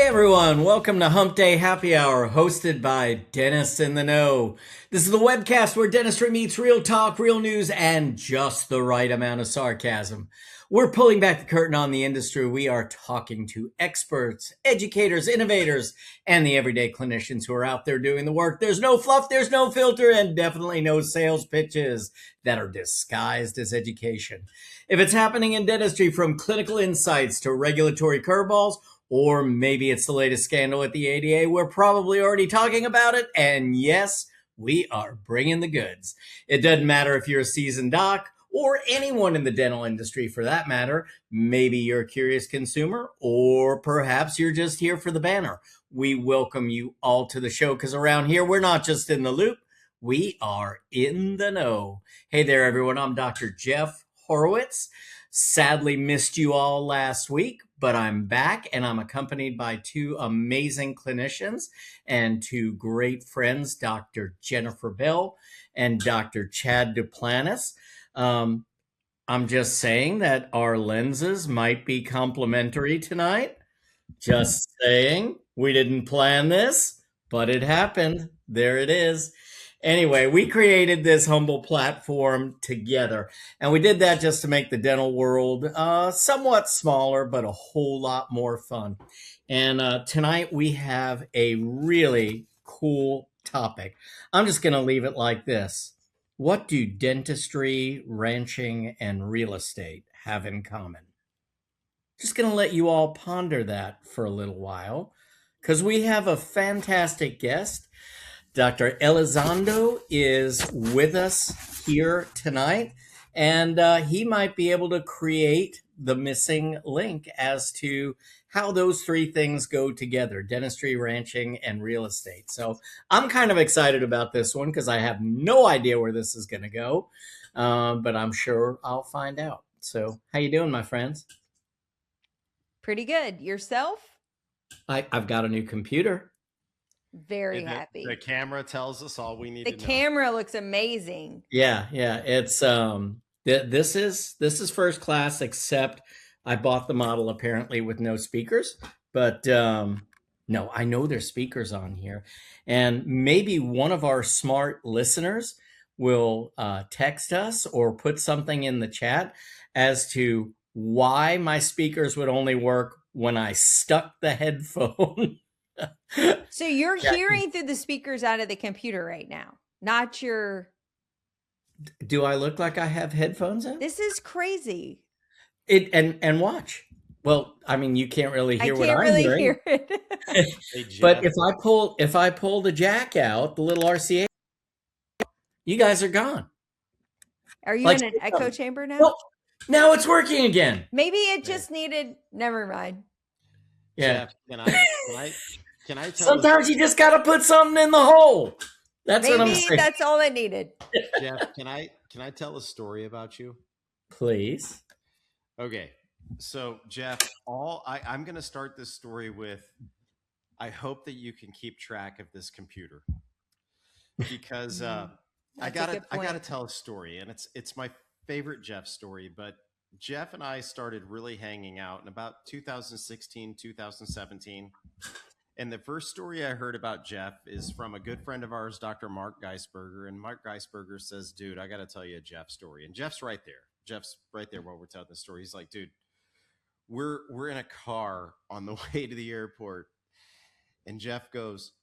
Hey everyone, welcome to Hump Day Happy Hour, hosted by Dentists in the Know. This is the webcast where dentistry meets real talk, real news, and just the right amount of sarcasm. We're pulling back the curtain on the industry. We are talking to experts, educators, innovators, and the everyday clinicians who are out there doing the work. There's no fluff, there's no filter, and definitely no sales pitches that are disguised as education. If it's happening in dentistry, from clinical insights to regulatory curveballs, or maybe it's the latest scandal at the ADA, we're probably already talking about it. And yes, we are bringing the goods. It doesn't matter if you're a seasoned doc or anyone in the dental industry for that matter. Maybe you're a curious consumer, or perhaps you're just here for the banner. We welcome you all to the show because around here, we're not just in the loop, we are in the know. Hey there, everyone. I'm Dr. Jeff Horowitz. Sadly missed you all last week, but I'm back and I'm accompanied by two amazing clinicians and two great friends, Dr. Jennifer Bell and Dr. Chad Duplantis. I'm just saying that our lenses might be complementary tonight. Just saying. We didn't plan this, but it happened. There it is. Anyway, we created this humble platform together, and we did that just to make the dental world somewhat smaller, but a whole lot more fun. And tonight we have a really cool topic. I'm just going to leave it like this. What do dentistry, ranching, and real estate have in common? Just going to let you all ponder that for a little while, because we have a fantastic guest. Dr. Elizondo is with us here tonight, and he might be able to create the missing link as to how those three things go together: dentistry, ranching, and real estate. So I'm kind of excited about this one because I have no idea where this is going to go, but I'm sure I'll find out. So how you doing, my friends? Pretty good. Yourself? I've got a new computer. Very happy. The camera tells us all we need to know. The camera looks amazing. Yeah. It's this is first class, except I bought the model apparently with no speakers. But no, I know there's speakers on here, and maybe one of our smart listeners will text us or put something in the chat as to why my speakers would only work when I stuck the headphone. So you're hearing through the speakers out of the computer right now, not your... Do I look like I have headphones in? This is crazy. And watch. Well, I mean, you can't really hear what I'm really hearing. Hear it. Hey, but if I pull the jack out, the little RCA, you guys are gone. Are you in an echo chamber now? Well, now it's working again. Maybe it just needed... Never mind. Yeah. Jeff, can I tell Sometimes you just got to put something in the hole. That's Maybe what I'm saying. That's all it needed. Jeff, can I tell a story about you? Please. Okay. So, Jeff, I'm going to start this story with, I hope that you can keep track of this computer, because I gotta tell a story, and it's my favorite Jeff story. But Jeff and I started really hanging out in about 2016, 2017. And the first story I heard about Jeff is from a good friend of ours, Dr. Mark Geisberger. And Mark Geisberger says, dude, I got to tell you a Jeff story. And Jeff's right there. Jeff's right there while we're telling the story. He's like, dude, we're in a car on the way to the airport. And Jeff goes,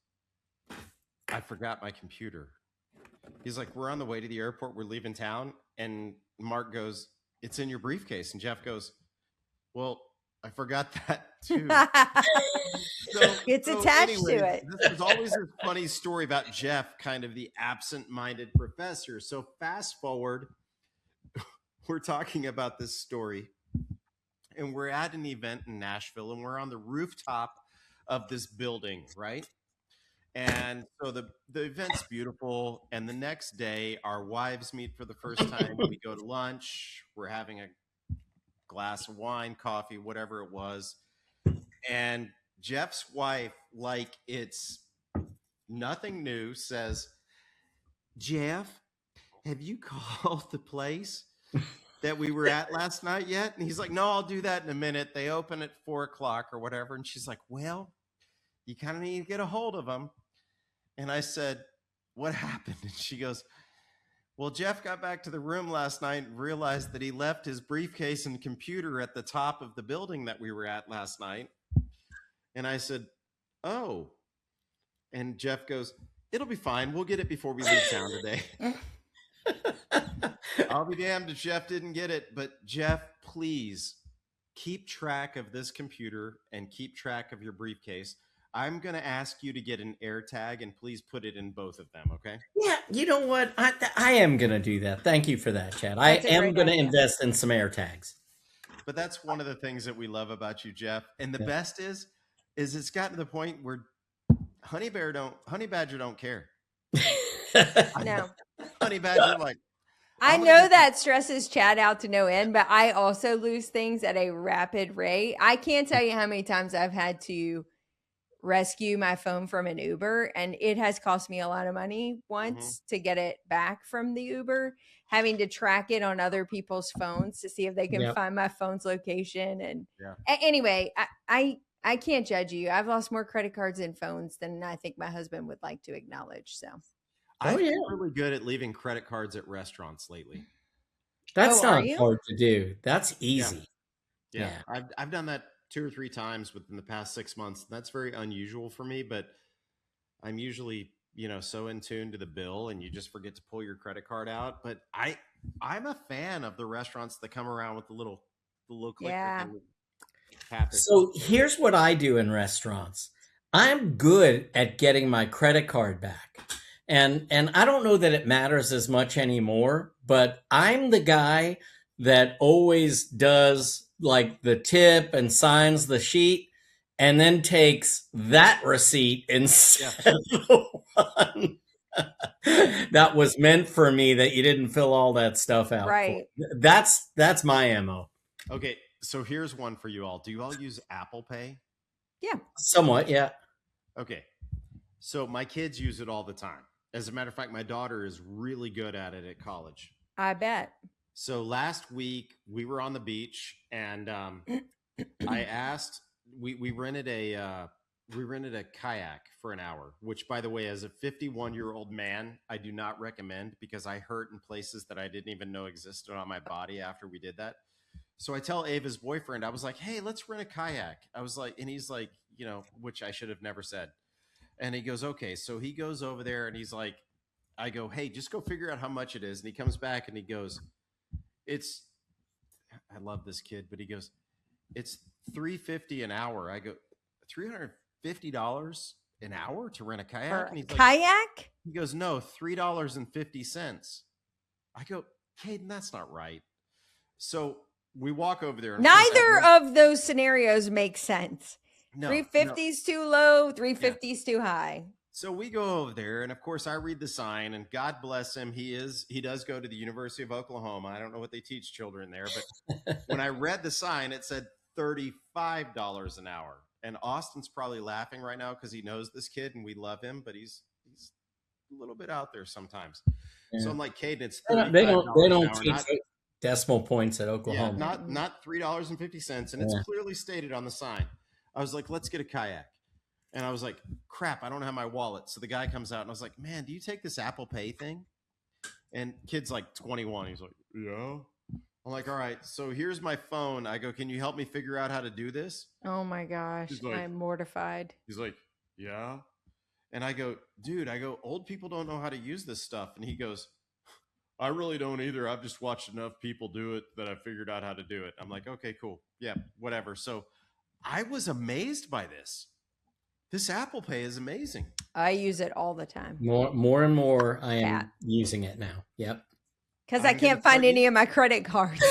I forgot my computer. He's like, we're on the way to the airport. We're leaving town. And Mark goes, it's in your briefcase. And Jeff goes, well, I forgot that too. It's attached to it. This was always a funny story about Jeff, kind of the absent-minded professor. So fast forward, we're talking about this story, and we're at an event in Nashville, and we're on the rooftop of this building, right? And so the event's beautiful, and the next day, our wives meet for the first time. We go to lunch. We're having a glass of wine, coffee, whatever it was. And Jeff's wife, like it's nothing new, says, Jeff, have you called the place that we were at last night yet? And he's like, no, I'll do that in a minute. They open at 4:00 or whatever. And she's like, well, you kind of need to get a hold of him. And I said, what happened? And she goes, well, Jeff got back to the room last night and realized that he left his briefcase and computer at the top of the building that we were at last night. And I said, oh. And Jeff goes, it'll be fine. We'll get it before we leave town today. I'll be damned if Jeff didn't get it. But Jeff, please keep track of this computer and keep track of your briefcase. I'm going to ask you to get an AirTag and please put it in both of them, okay? Yeah, you know what? I am going to do that. Thank you for that, Chad. I am going to invest in some AirTags. But that's one of the things that we love about you, Jeff. And the best is it's gotten to the point where Honey Badger don't care. No. Honey Badger, like, I know that stresses Chad out to no end, but I also lose things at a rapid rate. I can't tell you how many times I've had to rescue my phone from an Uber, and it has cost me a lot of money once to get it back from the Uber, having to track it on other people's phones to see if they can find my phone's location. And anyway, I can't judge you. I've lost more credit cards and phones than I think my husband would like to acknowledge. So I've been really good at leaving credit cards at restaurants lately. That's not hard to do. That's easy. Yeah. I've done that 2 or 3 times within the past 6 months. That's very unusual for me, but I'm usually, so in tune to the bill and you just forget to pull your credit card out. But I'm a fan of the restaurants that come around with the little click. Yeah. So here's what I do in restaurants. I'm good at getting my credit card back. And I don't know that it matters as much anymore, but I'm the guy that always does like the tip and signs the sheet and then takes that receipt instead of the one that was meant for me that you didn't fill all that stuff out. Right. For. That's my MO. Okay. So here's one for you all. Do you all use Apple Pay? Yeah. Somewhat, yeah. Okay. So my kids use it all the time. As a matter of fact, my daughter is really good at it at college. I bet. So last week we were on the beach and I asked, we rented a kayak for an hour, which by the way, as a 51-year-old man, I do not recommend because I hurt in places that I didn't even know existed on my body after we did that. So I tell Ava's boyfriend, I was like, hey, let's rent a kayak. I was like, and he's like, which I should have never said. And he goes, okay. So he goes over there and he's like, I go, hey, just go figure out how much it is. And he comes back and he goes, I love this kid, but he goes, it's $350 an hour. I go, $350 an hour to rent a kayak? And he's kayak? He goes, no, $3.50. I go, Caden, that's not right. So we walk over there. And neither of those scenarios make sense. No, 350 is too low, 350 is too high. So we go over there, and of course I read the sign, and God bless him, he does go to the University of Oklahoma. I don't know what they teach children there, but when I read the sign, it said $35 an hour. And Austin's probably laughing right now because he knows this kid and we love him, but he's a little bit out there sometimes. Yeah. So I'm like, Caden, it's $35 they don't teach decimal points at Oklahoma. Yeah, not $3.50, and it's clearly stated on the sign. I was like, let's get a kayak. And I was like, crap, I don't have my wallet. So the guy comes out and I was like, man, do you take this Apple Pay thing? And kid's like 21. He's like, yeah. I'm like, all right, so here's my phone. I go, can you help me figure out how to do this? Oh my gosh. Like, I'm mortified. He's like, yeah. And I go, dude, old people don't know how to use this stuff. And he goes, I really don't either. I've just watched enough people do it that I figured out how to do it. I'm like, okay, cool. Yeah, whatever. So I was amazed by this. This Apple Pay is amazing. I use it all the time. More and more I am using it now. Yep. Because I can't find any of my credit cards.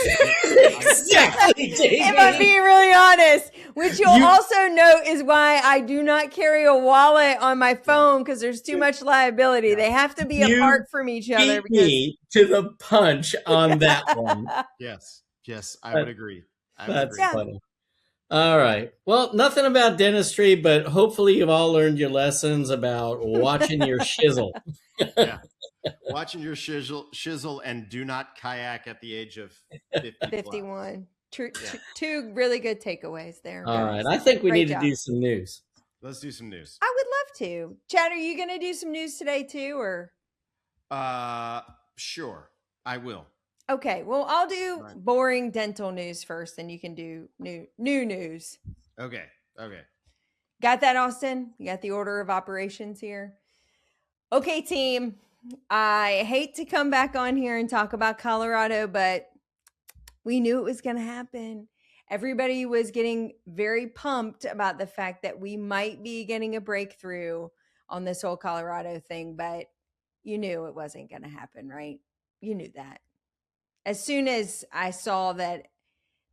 Exactly. If I'm being really honest, which you'll also note is why I do not carry a wallet on my phone because there's too much liability. They have to be apart from each other. Me to the punch on that one. Yes, I would agree. That's funny. All right. Well, nothing about dentistry, but hopefully you've all learned your lessons about watching your shizzle. Yeah. Watching your shizzle and do not kayak at the age of 51. Two really good takeaways there. All right. I think we need to do some news. Let's do some news. I would love to. Chad, are you going to do some news today too, or? Sure, I will. Okay, well, I'll do boring dental news first, and you can do new news. Okay. Got that, Austin? You got the order of operations here? Okay, team. I hate to come back on here and talk about Colorado, but we knew it was going to happen. Everybody was getting very pumped about the fact that we might be getting a breakthrough on this whole Colorado thing, but you knew it wasn't going to happen, right? You knew that. As soon as I saw that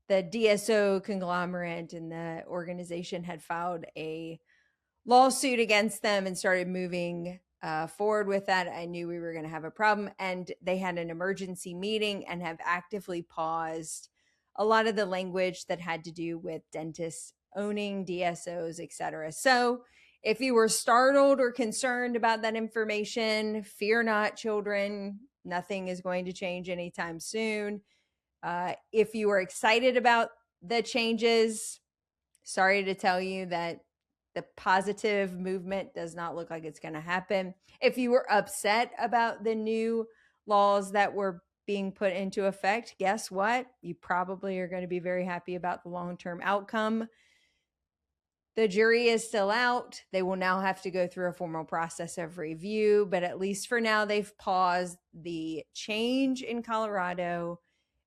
the DSO conglomerate and the organization had filed a lawsuit against them and started moving forward with that, I knew we were going to have a problem. And they had an emergency meeting and have actively paused a lot of the language that had to do with dentists owning DSOs, etc. So if you were startled or concerned about that information, fear not, children. Nothing is going to change anytime soon. If you are excited about the changes, sorry to tell you that the positive movement does not look like it's going to happen. If you were upset about the new laws that were being put into effect, guess what? You probably are going to be very happy about the long-term outcome. The jury is still out. They will now have to go through a formal process of review, but at least for now, they've paused the change in Colorado,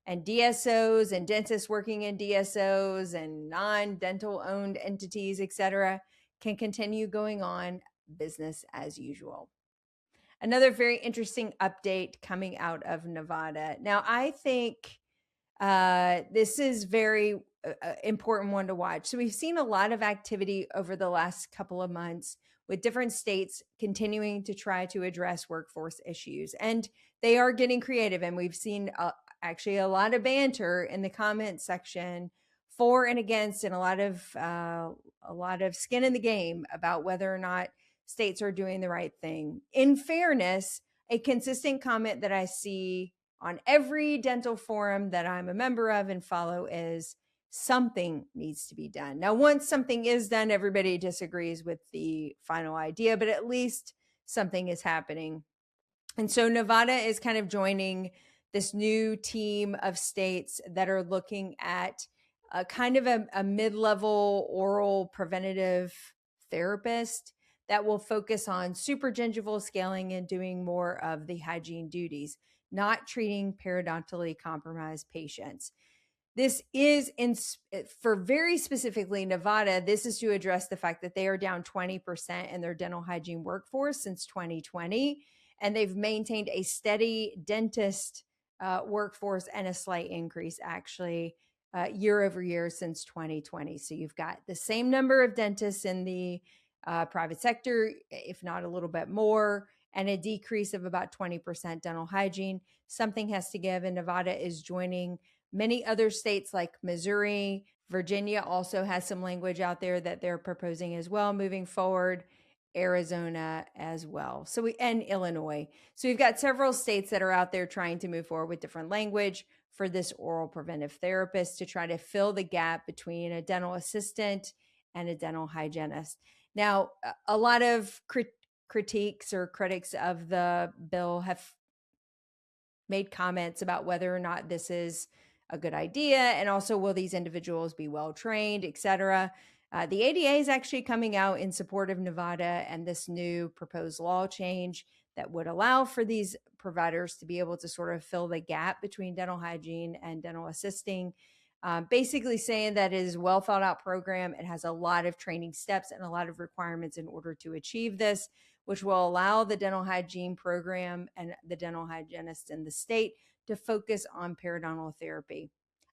and DSOs and dentists working in DSOs and non-dental owned entities, etc., can continue going on business as usual. Another very interesting update coming out of Nevada. Now, I think this is very important one to watch. So we've seen a lot of activity over the last couple of months with different states continuing to try to address workforce issues, and they are getting creative. And we've seen actually a lot of banter in the comment section for and against, and a lot of skin in the game about whether or not states are doing the right thing. In fairness, a consistent comment that I see on every dental forum that I'm a member of and follow is something needs to be done. Now, once something is done, everybody disagrees with the final idea, but at least something is happening. And so Nevada is kind of joining this new team of states that are looking at a kind of a mid-level oral preventative therapist that will focus on supragingival scaling and doing more of the hygiene duties, not treating periodontally compromised patients. This is for very specifically Nevada, this is to address the fact that they are down 20% in their dental hygiene workforce since 2020, and they've maintained a steady dentist workforce and a slight increase actually year over year since 2020. So you've got the same number of dentists in the private sector, if not a little bit more, and a decrease of about 20% dental hygiene. Something has to give, and Nevada is joining many other states like Missouri. Virginia also has some language out there that they're proposing as well moving forward. Arizona as well. And Illinois. So we've got several states that are out there trying to move forward with different language for this oral preventive therapist to try to fill the gap between a dental assistant and a dental hygienist. Now, a lot of critiques or critics of the bill have made comments about whether or not this is a good idea, and also will these individuals be well trained, etc. The ADA is actually coming out in support of Nevada and this new proposed law change that would allow for these providers to be able to sort of fill the gap between dental hygiene and dental assisting. Basically saying that it is a well thought out program. It has a lot of training steps and a lot of requirements in order to achieve this, which will allow the dental hygiene program and the dental hygienists in the state to focus on periodontal therapy.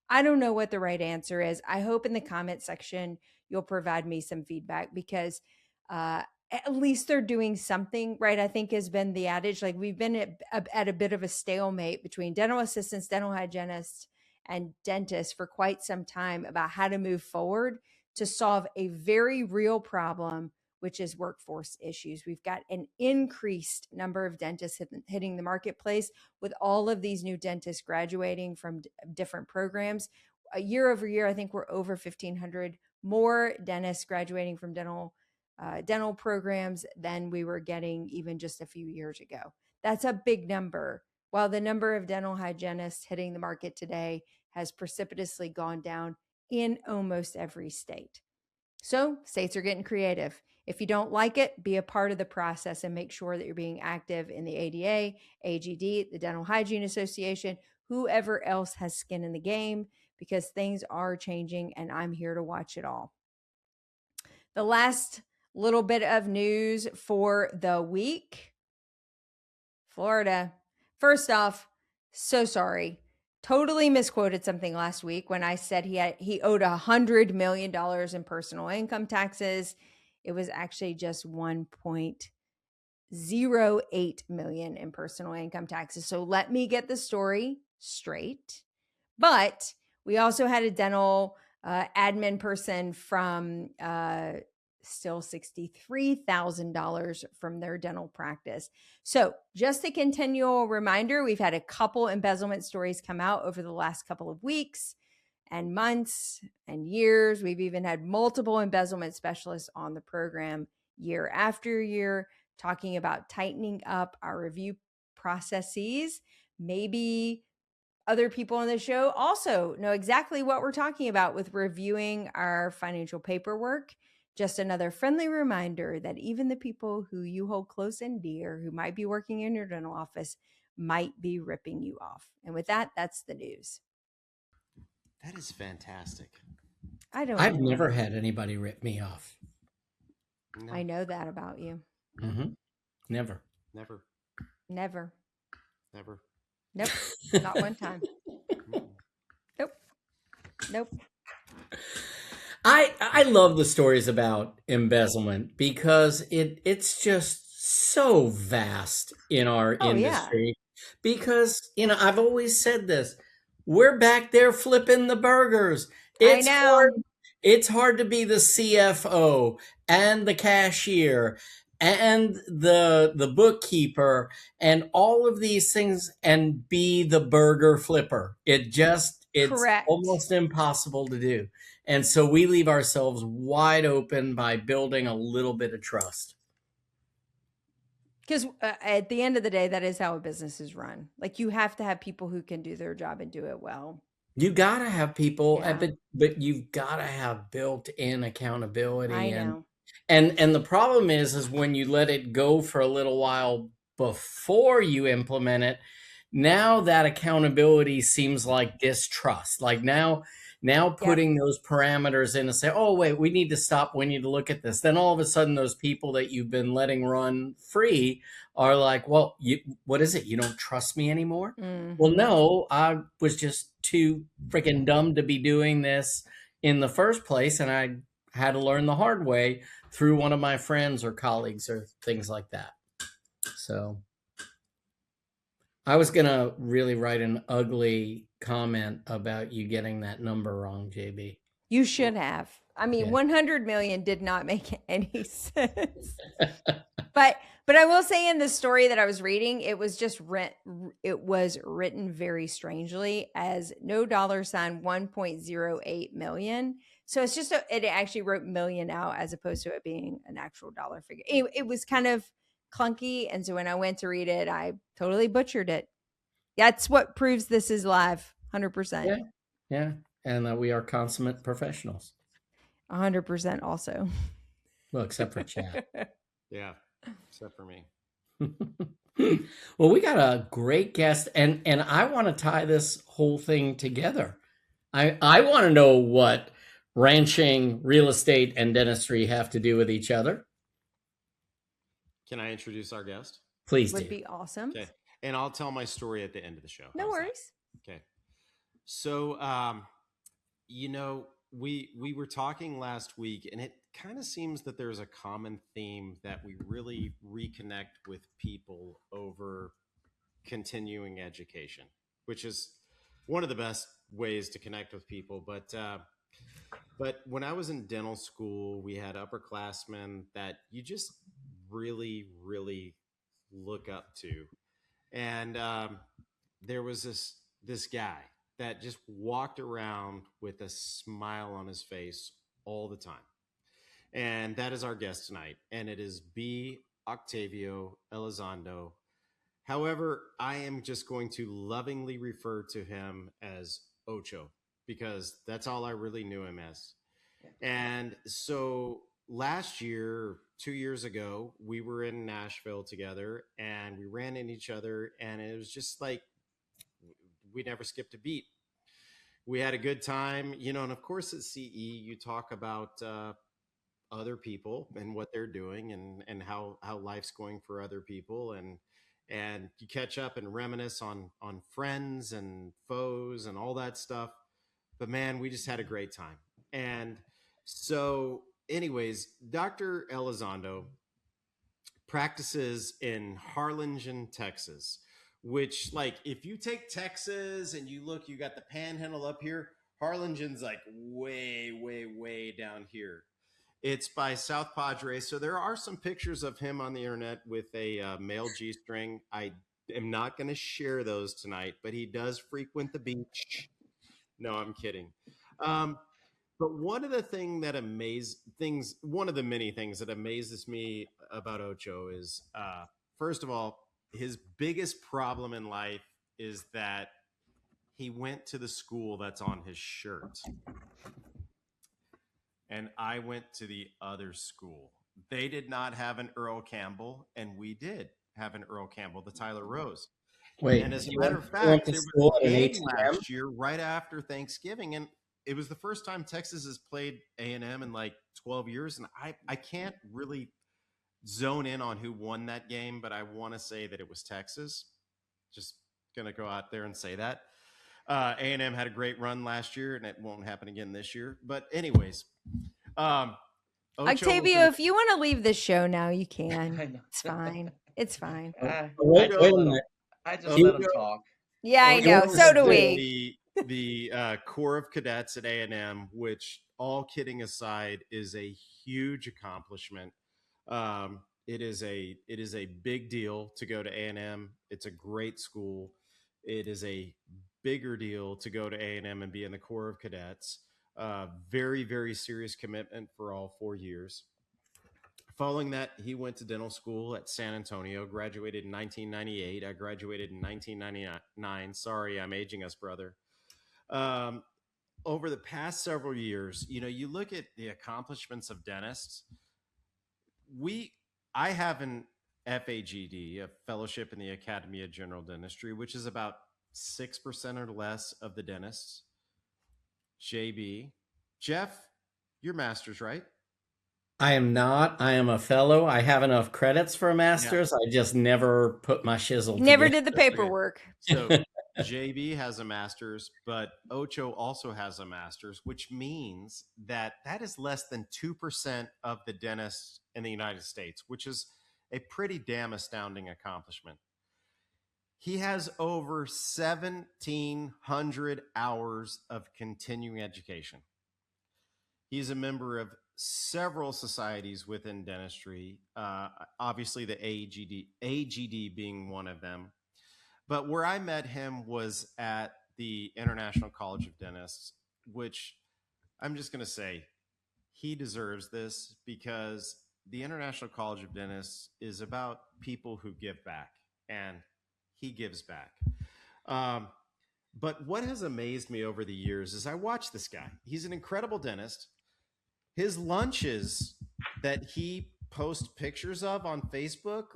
I don't know what the right answer is. I hope in the comment section you'll provide me some feedback, because at least they're doing something, right? I think has been the adage. Like, we've been at a bit of a stalemate between dental assistants, dental hygienists, and dentists for quite some time about how to move forward to solve a very real problem, which is workforce issues. We've got an increased number of dentists hitting the marketplace with all of these new dentists graduating from different programs. Year over year, I think we're over 1,500 more dentists graduating from dental dental programs than we were getting even just a few years ago. That's a big number. While the number of dental hygienists hitting the market today has precipitously gone down in almost every state. So states are getting creative. If you don't like it, be a part of the process and make sure that you're being active in the ADA, AGD, the Dental Hygiene Association, whoever else has skin in the game, because things are changing and I'm here to watch it all. The last little bit of news for the week. Florida. First off, so sorry. Totally misquoted something last week when I said he owed $100 million in personal income taxes. It was actually just 1.08 million in personal income taxes. So let me get the story straight. But we also had a dental admin person from still $63,000 from their dental practice. So just a continual reminder, we've had a couple embezzlement stories come out over the last couple of weeks and months and years. We've even had multiple embezzlement specialists on the program year after year, talking about tightening up our review processes. Maybe other people on the show also know exactly what we're talking about with reviewing our financial paperwork. Just another friendly reminder that even the people who you hold close and dear, who might be working in your dental office, might be ripping you off. And with that, that's the news. That is fantastic. I've never had anybody rip me off. No. I know that about you. Mm-hmm. Never. Never. Never. Never. Nope. Not one time. Nope. Nope. I love the stories about embezzlement because it's just so vast in our industry. Yeah. Because, I've always said this. We're back there flipping the burgers. I know. It's hard to be the CFO and the cashier and the bookkeeper and all of these things and be the burger flipper. It's Correct. Almost impossible to do. And so we leave ourselves wide open by building a little bit of trust. Because at the end of the day, that is how a business is run. Like, you have to have people who can do their job and do it well. You got to have people, but you've got to have built-in accountability. I know. And the problem is when you let it go for a little while before you implement it, now that accountability seems like distrust. Like now putting those parameters in and say, oh, wait, we need to stop. We need to look at this. Then all of a sudden, those people that you've been letting run free are like, well, what is it? You don't trust me anymore? Mm-hmm. Well, no, I was just too freaking dumb to be doing this in the first place. And I had to learn the hard way through one of my friends or colleagues or things like that. So I was going to really write an ugly comment about you getting that number wrong, JB. You should have. I mean, 100 million did not make any sense. But I will say, in the story that I was reading, it was just it was written very strangely as no $1.08 million. So it's just it actually wrote million out as opposed to it being an actual dollar figure. It was kind of clunky, and so when I went to read it, I totally butchered it. That's what proves this is live. 100%. Yeah, and that we are consummate professionals. 100% also. Well, except for Chad. Yeah, except for me. Well, we got a great guest, and I want to tie this whole thing together. I want to know what ranching, real estate, and dentistry have to do with each other. Can I introduce our guest? Please do. Would be awesome. Okay, and I'll tell my story at the end of the show. No worries. Okay. So, we were talking last week, and it kind of seems that there's a common theme that we really reconnect with people over continuing education, which is one of the best ways to connect with people. But when I was in dental school, we had upperclassmen that you just really, really look up to. And there was this guy that just walked around with a smile on his face all the time. And that is our guest tonight. And it is B. Octavio Elizondo. However, I am just going to lovingly refer to him as Ocho because that's all I really knew him as. And so last year, 2 years ago, we were in Nashville together and we ran into each other, and it was just like we never skipped a beat. We had a good time, and of course at CE, you talk about other people and what they're doing and how life's going for other people, and you catch up and reminisce on friends and foes and all that stuff. But man, we just had a great time. And so anyways, Dr. Elizondo practices in Harlingen, Texas, which, like, if you take Texas and you look, you got the panhandle up here. Harlingen's like way down here. It's by South Padre. So there are some pictures of him on the internet with a male G-string. I am not going to share those tonight, but he does frequent the beach. No, I'm kidding. But one of the one of the many things that amazes me about Ocho is, first of all, his biggest problem in life is that he went to the school that's on his shirt. And I went to the other school. They did not have an Earl Campbell, and we did have an Earl Campbell, the Tyler Rose. Wait, and as a matter of fact, there was a game last year right after Thanksgiving, and it was the first time Texas has played A&M in like 12 years, and I can't really zone in on who won that game, but I want to say that it was Texas. Just going to go out there and say that. A&M had a great run last year, and it won't happen again this year. But anyways, Octavio, if you want to leave the show now, you can. It's fine. It's fine. Wait a minute. I just let him talk. Yeah, I know. So do we. The Corps of Cadets at A&M, which, all kidding aside, is a huge accomplishment. It is a big deal to go to A&M. It's a great school. It is a bigger deal to go to A&M and be in the Corps of Cadets. Very, very serious commitment for all 4 years. Following that, he went to dental school at San Antonio, graduated in 1998. I graduated in 1999. Sorry, I'm aging us, brother. Over the past several years, you look at the accomplishments of dentists. I have an FAGD, a Fellowship in the Academy of General Dentistry, which is about 6% or less of the dentists. JB, Jeff, your master's, right? I am not. I am a fellow. I have enough credits for a master's. Yeah. I just never put my shizzle Never together. did the paperwork. So JB has a master's, but Ocho also has a master's, which means that is less than 2% of the dentists in the United States, which is a pretty damn astounding accomplishment. He has over 1,700 hours of continuing education. He's a member of several societies within dentistry, obviously the AGD being one of them. But where I met him was at the International College of Dentists, which I'm just going to say he deserves this, because the International College of Dentists is about people who give back, and he gives back. But what has amazed me over the years is I watch this guy. He's an incredible dentist. His lunches that he posts pictures of on Facebook,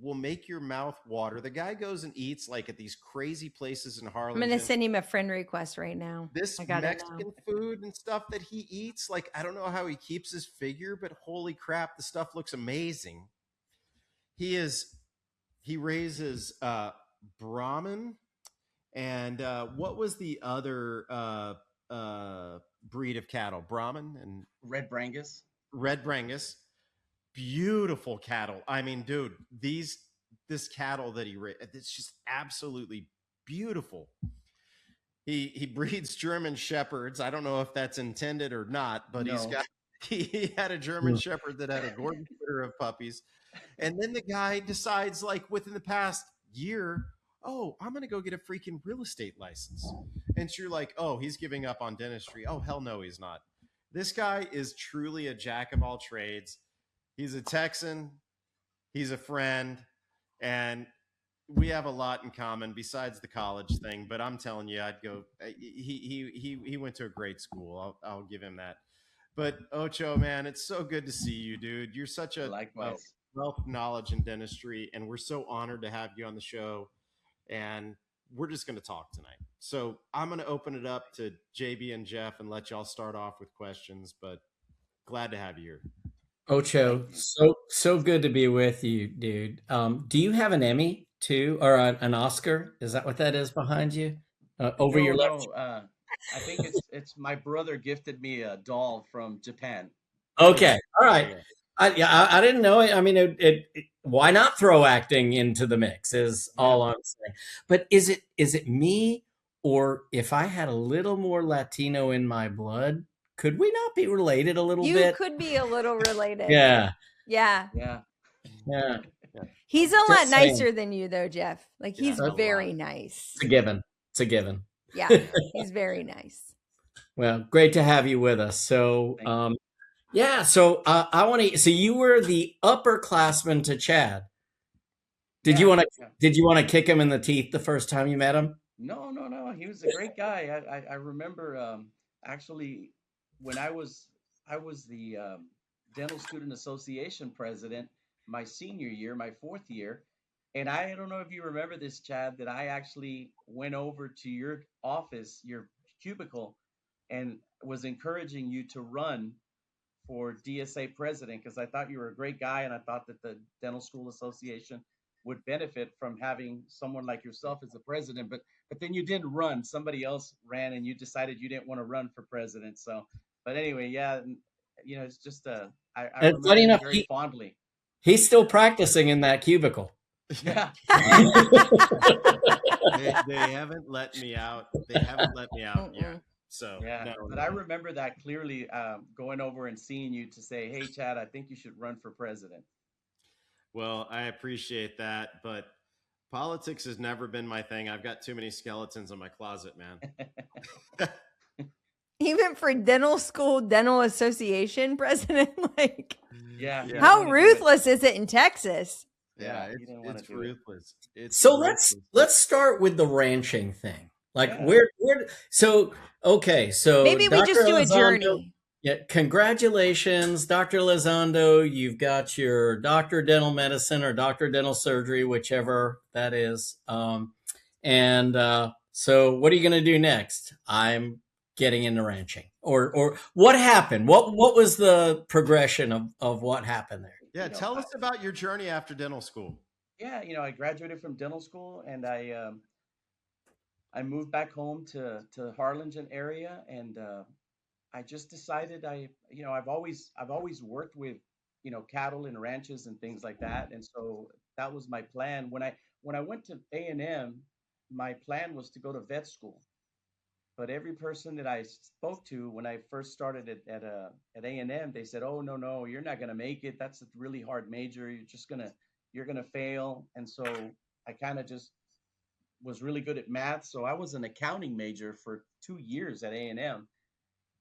will make your mouth water. The guy goes and eats at these crazy places in Harlem. I'm going to send him a friend request right now. This Mexican food and stuff that he eats, I don't know how he keeps his figure, but holy crap, the stuff looks amazing. He raises Brahman, and what was the other breed of cattle? Brahman and Red Brangus. Red Brangus. Beautiful cattle. I mean, dude, this cattle that he raised, it's just absolutely beautiful. He breeds German shepherds. I don't know if that's intended or not, but no. he had a German shepherd that had a golden litter of puppies. And then the guy decides, within the past year, oh, I'm going to go get a freaking real estate license. And so you're like, oh, he's giving up on dentistry. Oh, hell no, he's not. This guy is truly a jack of all trades. He's a Texan. He's a friend, and we have a lot in common besides the college thing. But I'm telling you, I'd go. He went to a great school. I'll give him that. But Ocho, man, it's so good to see you, dude. You're such a Likewise. wealth of knowledge in dentistry, and we're so honored to have you on the show. And we're just going to talk tonight. So I'm going to open it up to JB and Jeff and let y'all start off with questions. But glad to have you here. Ocho, so good to be with you, dude. Do you have an Emmy too, or an Oscar? Is that what that is behind you, over your left? No. I think it's my brother gifted me a doll from Japan. Okay, all right. I didn't know it. I mean, why not throw acting into the mix? Is all I'm saying. But is it me, or if I had a little more Latino in my blood, could we not be related a little bit? You could be a little related. Yeah. Yeah. He's a lot nicer than you, though, Jeff. Like, he's very nice. It's a given. It's a given. Yeah, he's very nice. Well, great to have you with us. So, yeah. So I want to. So you were the upperclassman to Chad. Did you want to kick him in the teeth the first time you met him? No. He was a great guy. I remember actually when I was the Dental Student Association president my senior year, my 4th year. And I don't know if you remember this, Chad, that I actually went over to your office, your cubicle, and was encouraging you to run for DSA president because I thought you were a great guy and I thought that the Dental School Association would benefit from having someone like yourself as the president. But then you didn't run. Somebody else ran and you decided you didn't want to run for president. So, but anyway, it's just I remember funny enough, very fondly. He's still practicing in that cubicle. Yeah. They haven't let me out. They haven't let me out yet. So but I remember that clearly, going over and seeing you to say, "Hey, Chad, I think you should run for president." Well, I appreciate that, but politics has never been my thing. I've got too many skeletons in my closet, man. Even for dental school, dental association president, like, how ruthless is it in Texas? Yeah, it's ruthless. So let's start with the ranching thing. Like where so maybe we just do a journey. Yeah, congratulations, Dr. Elizondo. You've got your Doctor of Dental Medicine or Doctor of Dental Surgery, whichever that is. So what are you going to do next? I'm getting into ranching. Or what happened? What was the progression of what happened there? Yeah, tell us about your journey after dental school. Yeah, I graduated from dental school and I moved back home to Harlingen area, and I just decided I've always worked with cattle and ranches and things like that, and so that was my plan. When I went to A&M, my plan was to go to vet school, but every person that I spoke to when I first started at A&M, they said, "Oh no, you're not gonna make it. That's a really hard major. You're gonna fail." And so I kind of just was really good at math, so I was an accounting major for 2 years at A&M.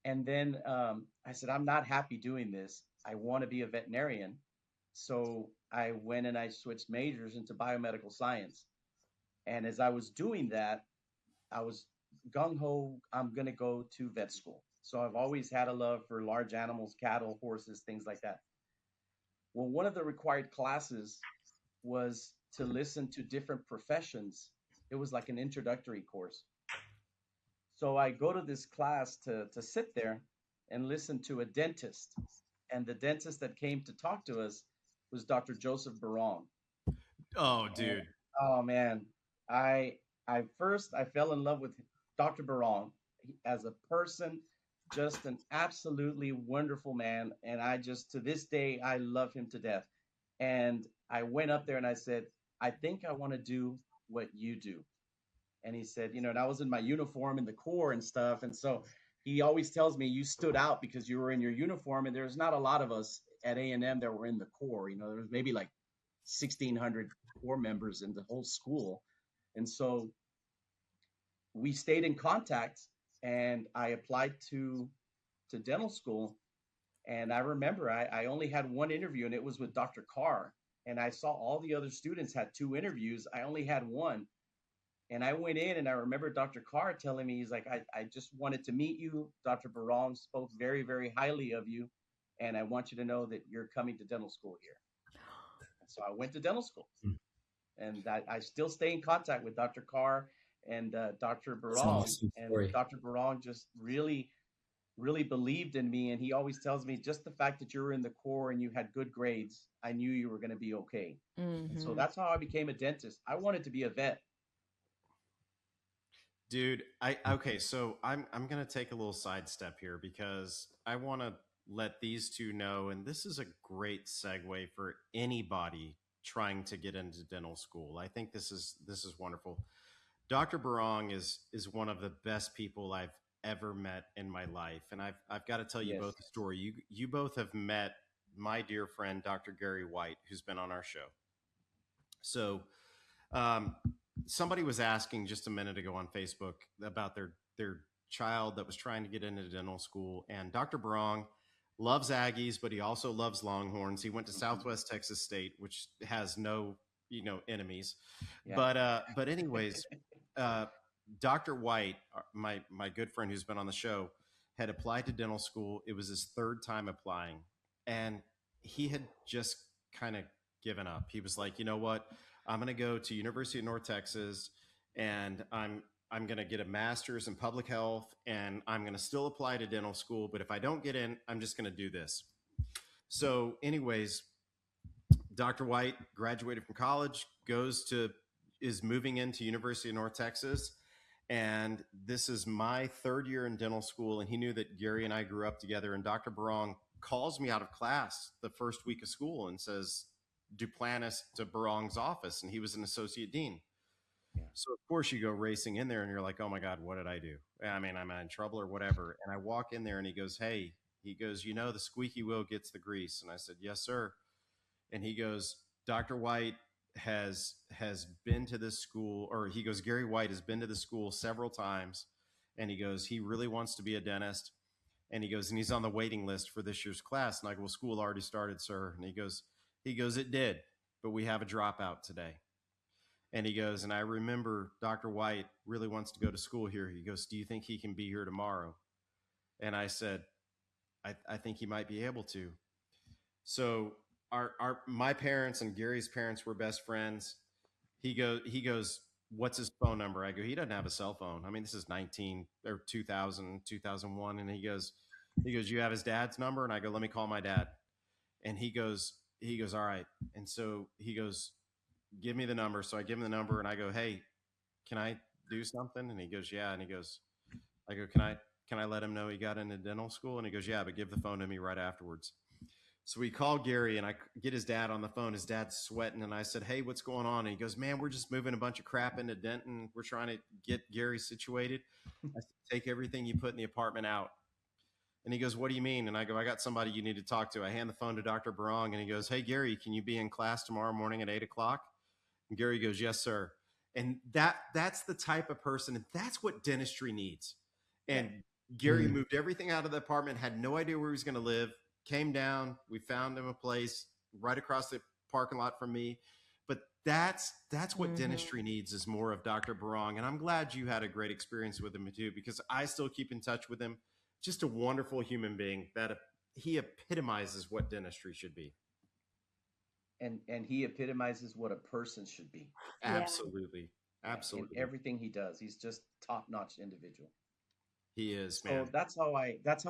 And then I said, I'm not happy doing this. I want to be a veterinarian. So I went and I switched majors into biomedical science. And as I was doing that, I was gung-ho, I'm going to go to vet school. So I've always had a love for large animals, cattle, horses, things like that. Well, one of the required classes was to listen to different professions. It was like an introductory course. So I go to this class to sit there and listen to a dentist. And the dentist that came to talk to us was Dr. Joseph Barón. Oh, dude. And, oh, man. I fell in love with Dr. Barón as a person, just an absolutely wonderful man. And I just, to this day, I love him to death. And I went up there and I said, I think I want to do what you do. And he said, and I was in my uniform in the Corps and stuff. And so he always tells me, you stood out because you were in your uniform. And there's not a lot of us at A&M that were in the Corps. There was maybe like 1,600 Corps members in the whole school. And so we stayed in contact, and I applied to to dental school. And I remember I only had one interview, and it was with Dr. Carr. And I saw all the other students had 2 interviews. I only had one. And I went in, and I remember Dr. Carr telling me, he's like, I just wanted to meet you. Dr. Barón spoke very, very highly of you. And I want you to know that you're coming to dental school here. And so I went to dental school. And I still stay in contact with Dr. Carr and Dr. Barón. Awesome and Dr. Barón just really believed in me. And he always tells me, just the fact that you were in the Corps and you had good grades, I knew you were going to be okay. And so that's how I became a dentist. I wanted to be a vet. Dude, so I'm going to take a little sidestep here because I want to let these two know, and this is a great segue for anybody trying to get into dental school. I think this is wonderful. Dr. Barong is one of the best people I've ever met in my life, and I've got to tell you both a story. You both have met my dear friend Dr. Gary White, who's been on our show. So somebody was asking just a minute ago on Facebook about their child that was trying to get into dental school, and Dr. Barong loves Aggies, but he also loves Longhorns. He went to Southwest Texas State, which has no enemies. Yeah. But anyways, Dr. White, my good friend who's been on the show, had applied to dental school. It was his 3rd time applying, and he had just kind of given up. He was like, you know what? I'm going to go to University of North Texas, and I'm going to get a master's in public health, and I'm going to still apply to dental school. But if I don't get in, I'm just going to do this. So anyways, Dr. White graduated from college, is moving into University of North Texas. And this is my 3rd year in dental school. And he knew that Gary and I grew up together. And Dr. Barong calls me out of class the first week of school and says, Duplantis to Barong's office. And he was an associate dean. Yeah. So of course you go racing in there and you're like, oh my God, what did I do? I mean, am I in trouble or whatever? And I walk in there and he goes, hey, the squeaky wheel gets the grease. And I said, yes, sir. And he goes, Dr. White has been to this school, or he goes, Gary White has been to the school several times. And he goes, he really wants to be a dentist. And he goes, and he's on the waiting list for this year's class. And I go, well, school already started, sir. And he goes, it did, but we have a dropout today. And he goes, and I remember Dr. White really wants to go to school here. He goes, do you think he can be here tomorrow? And I said, I think he might be able to. So my parents and Gary's parents were best friends. He goes, what's his phone number? I go, he doesn't have a cell phone. I mean, this is 2001. And he goes, you have his dad's number? And I go, let me call my dad. And he goes, all right. And so he goes, give me the number. So I give him the number and I go, hey, can I do something? And he goes, yeah. And I go, can I let him know he got into dental school? And he goes, yeah, but give the phone to me right afterwards. So we call Gary and I get his dad on the phone. His dad's sweating. And I said, hey, what's going on? And he goes, man, we're just moving a bunch of crap into Denton. We're trying to get Gary situated. I said, take everything you put in the apartment out. And he goes, what do you mean? And I go, I got somebody you need to talk to. I hand the phone to Dr. Barong and he goes, hey, Gary, can you be in class tomorrow morning at 8:00? And Gary goes, yes, sir. And that's the type of person, and that's what dentistry needs. And Gary moved everything out of the apartment, had no idea where he was going to live, came down. We found him a place right across the parking lot from me. But that's what dentistry needs, is more of Dr. Barong. And I'm glad you had a great experience with him too, because I still keep in touch with him. Just a wonderful human being that he epitomizes what dentistry should be. And he epitomizes what a person should be. Absolutely. Absolutely. In everything he does. He's just top-notch individual. He is, man. So that's how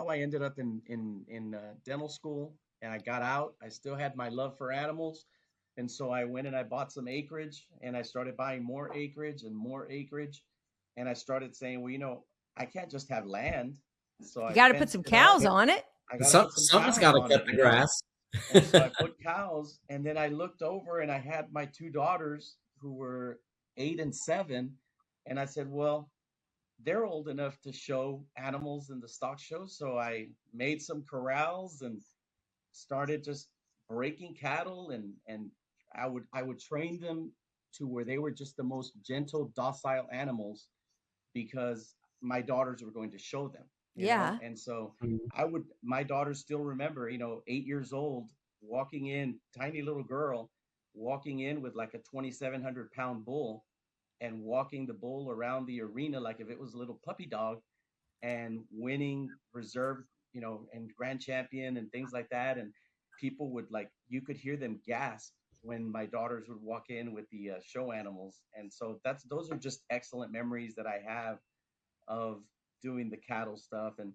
I ended up in dental school. And I got out. I still had my love for animals. And so I went and I bought some acreage, and I started buying more acreage and more acreage. And I started saying, well, I can't just have land. So you got to put some cows on it. Someone's got to cut the grass. And so I put cows, and then I looked over and I had my 2 daughters who were 8 and 7. And I said, well, they're old enough to show animals in the stock show. So I made some corrals and started just breaking cattle, and I would train them to where they were just the most gentle, docile animals, because my daughters were going to show them. you know? Yeah. And so my daughters still remember, 8 years old, walking in, tiny little girl, walking in with like a 2,700-pound bull and walking the bull around the arena like if it was a little puppy dog and winning reserve, and grand champion and things like that. And people would like, you could hear them gasp when my daughters would walk in with the show animals. And so those are just excellent memories that I have of doing the cattle stuff. And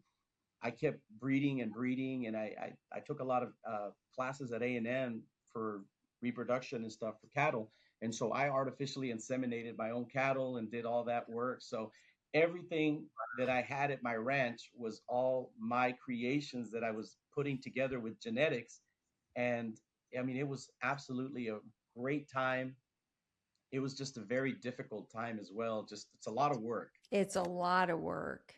I kept breeding and breeding, and I took a lot of classes at A&M for reproduction and stuff for cattle. And so I artificially inseminated my own cattle and did all that work. So everything that I had at my ranch was all my creations that I was putting together with genetics. And I mean, it was absolutely a great time. It was just a very difficult time as well. Just it's a lot of work. It's a lot of work.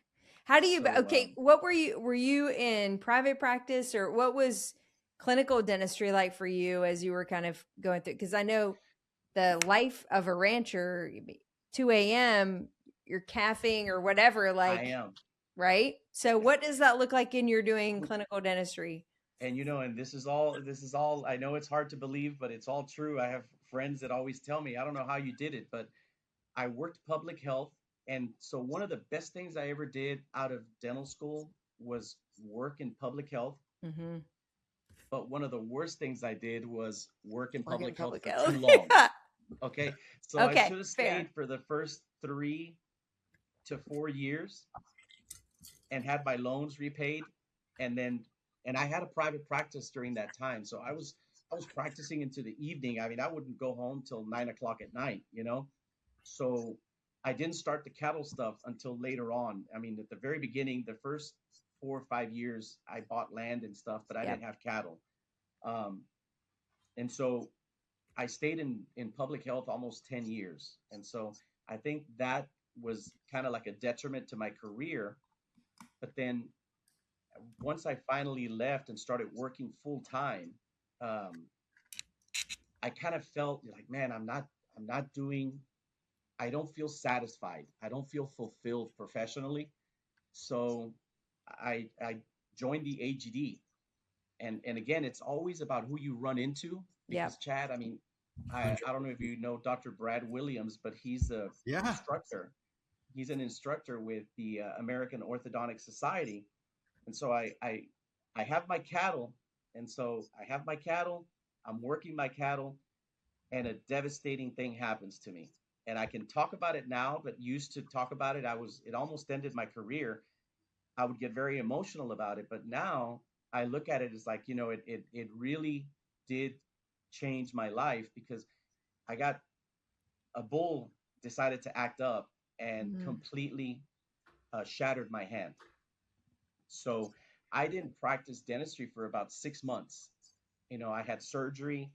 How do you, So okay, what were you in private practice, or what was clinical dentistry like for you as you were kind of going through? Because I know the life of a rancher, 2 a.m., you're caffing or whatever, I like, am. right? So what does that look like in you're doing clinical dentistry? And and this is all I know it's hard to believe, but it's all true. I have friends that always tell me, I don't know how you did it, but I worked public health. And so one of the best things I ever did out of dental school was work in public health. Mm-hmm. But one of the worst things I did was work in Work in public health public for health. too long. Yeah. Okay. So I Okay, should have fair. stayed for the first 3 to 4 years and had my loans repaid. And then, and I had a private practice during that time. So I was practicing into the evening. I mean, I wouldn't go home till 9 o'clock at night. So I didn't start the cattle stuff until later on. I mean, at the very beginning, the first 4 or 5 years, I bought land and stuff, but I Yep. didn't have cattle. Um, and so I stayed in public health almost 10 years. And so I think that was kind of like a detriment to my career. But then once I finally left and started working full time, um, I kind of felt like, man, I'm not doing, I don't feel satisfied. I don't feel fulfilled professionally. So I joined the AGD. And again, it's always about who you run into Yep. because Chad, I mean, I don't know if you know Dr. Brad Williams, but he's a Yeah. instructor. He's an instructor with the American Orthodontic Society. And so I have my cattle. And so I have my cattle. I'm working my cattle, and a devastating thing happens to me. And I can talk about it now, but used to talk about it, it almost ended my career. I would get very emotional about it. But now I look at it as like, it really did change my life because I got a bull decided to act up and Mhm. completely shattered my hand. So I didn't practice dentistry for about 6 months. I had surgery.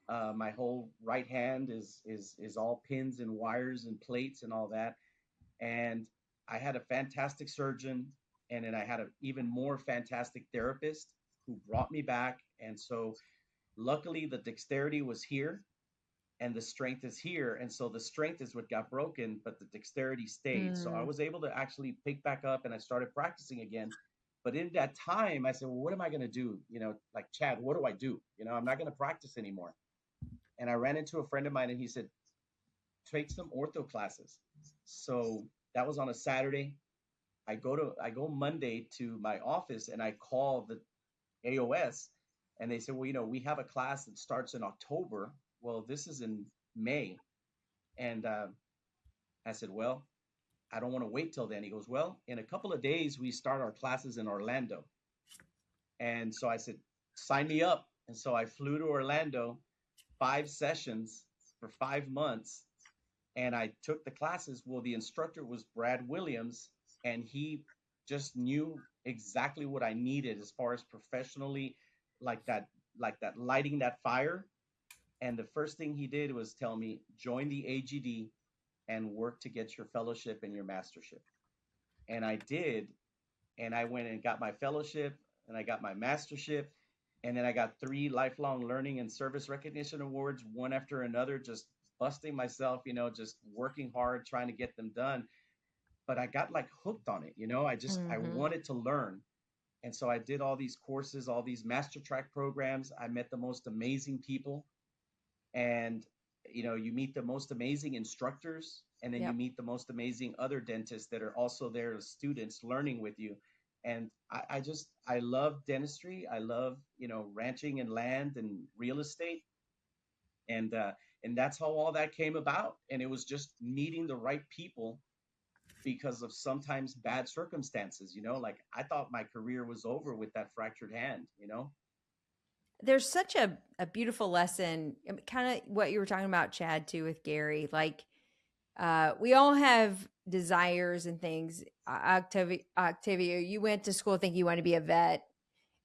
My whole right hand is all pins and wires and plates and all that. And I had a fantastic surgeon, and then I had an even more fantastic therapist who brought me back. And so luckily the dexterity was here and the strength is here. And so the strength is what got broken, but the dexterity stayed. So I Mm. was able to actually pick back up and I started practicing again. But in that time, I said, well, what am I going to do? Like, Chad, what do I do? I'm not going to practice anymore. And I ran into a friend of mine and he said, take some ortho classes. So that was on a Saturday. I go Monday to my office and I call the AOS and they said, well, we have a class that starts in October. Well, this is in May. And I said, well, I don't want to wait till then. He goes, well, in a couple of days, we start our classes in Orlando. And so I said, sign me up. And so I flew to Orlando, 5 sessions for 5 months. And I took the classes. Well, the instructor was Brad Williams, and he just knew exactly what I needed as far as professionally, like that lighting that fire. And the first thing he did was tell me, join the AGD and work to get your fellowship and your mastership. And I did. And I went and got my fellowship and I got my mastership. And then I got 3 lifelong learning and service recognition awards, one after another, just busting myself, just working hard, trying to get them done. but I got like hooked on it. I wanted to learn. And so I did all these courses, all these master track programs. I met the most amazing people. And, you meet the most amazing instructors, and then you Yep. meet the most amazing other dentists that are also there as students learning with you. And I love dentistry. I love, ranching and land and real estate. And that's how all that came about. And it was just meeting the right people because of sometimes bad circumstances. Like I thought my career was over with that fractured hand. There's such a beautiful lesson, kind of what you were talking about, Chad, too, with Gary. Like, we all have desires and things. Octavio, you went to school thinking you want to be a vet,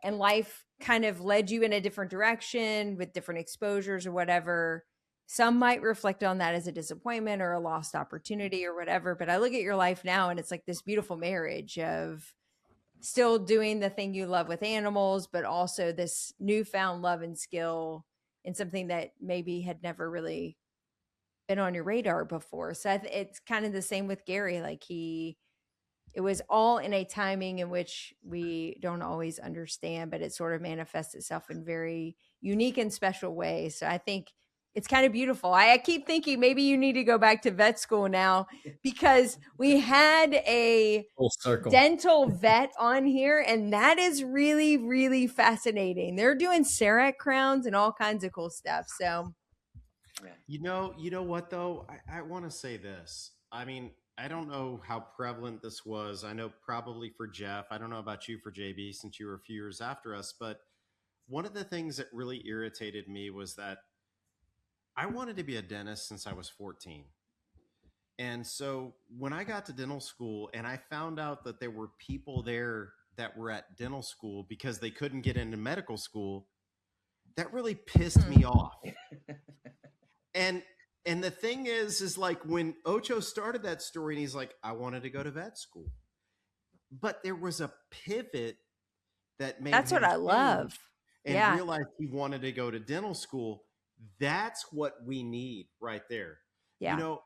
and life kind of led you in a different direction with different exposures or whatever. Some might reflect on that as a disappointment or a lost opportunity or whatever. But I look at your life now and it's like this beautiful marriage of still doing the thing you love with animals, but also this newfound love and skill in something that maybe had never really been on your radar before. So it's kind of the same with Gary. Like it was all in a timing in which we don't always understand, but it sort of manifests itself in very unique and special ways. So I think it's kind of beautiful. I keep thinking maybe you need to go back to vet school now, because we had a Full circle. dental vet on here, and that is really, really fascinating. They're doing CEREC crowns and all kinds of cool stuff. So You know what though? I want to say this. I mean, I don't know how prevalent this was. I know probably for Jeff. I don't know about you for JB, since you were a few years after us. But one of the things that really irritated me was that I wanted to be a dentist since I was 14. And so when I got to dental school and I found out that there were people there that were at dental school because they couldn't get into medical school, that really pissed me off. And the thing is like when Ocho started that story and he's like, I wanted to go to vet school. But there was a pivot that made that's what I love. and Yeah. realized he wanted to go to dental school. That's what we need right there. Yeah.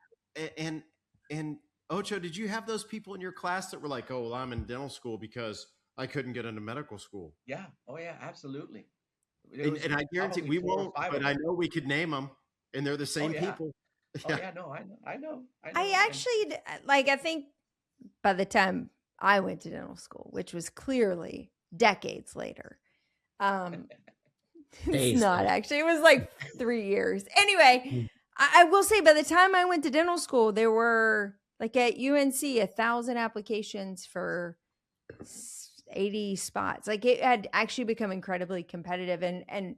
And Ocho, did you have those people in your class that were like, oh, well, I'm in dental school because I couldn't get into medical school? Yeah. Oh yeah, absolutely. And I guarantee we won't, but I know we could name them, and they're the same people. Oh yeah, no, I know. I actually, like, I think by the time I went to dental school, which was clearly decades later, it's not actually, it was like 3 years. Anyway, I will say by the time I went to dental school, there were like at UNC, 1,000 applications for 80 spots. Like it had actually become incredibly competitive, and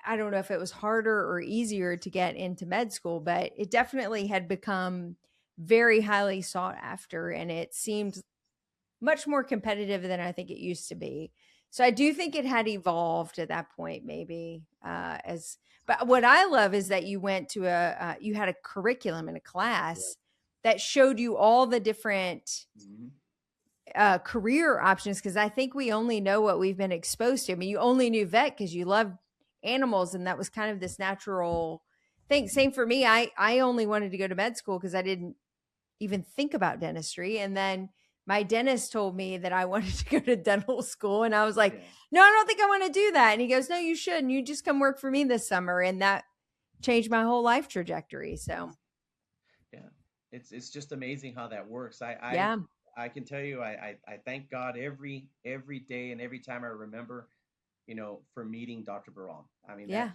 I don't know if it was harder or easier to get into med school, but it definitely had become very highly sought after, and it seemed much more competitive than I think it used to be. So I do think it had evolved at that point, maybe but what I love is that you went to you had a curriculum and a class that showed you all the different career options. Because I think we only know what we've been exposed to. I mean, you only knew vet because you loved animals, and that was kind of this natural thing. Same for me. I only wanted to go to med school because I didn't even think about dentistry. And then my dentist told me that I wanted to go to dental school. And I was like, no, I don't think I want to do that. And he goes, no, you shouldn't. You just come work for me this summer. And that changed my whole life trajectory. So yeah, it's just amazing how that works. I can tell you, I thank God every day and every time I remember, for meeting Dr. Barón. I mean, that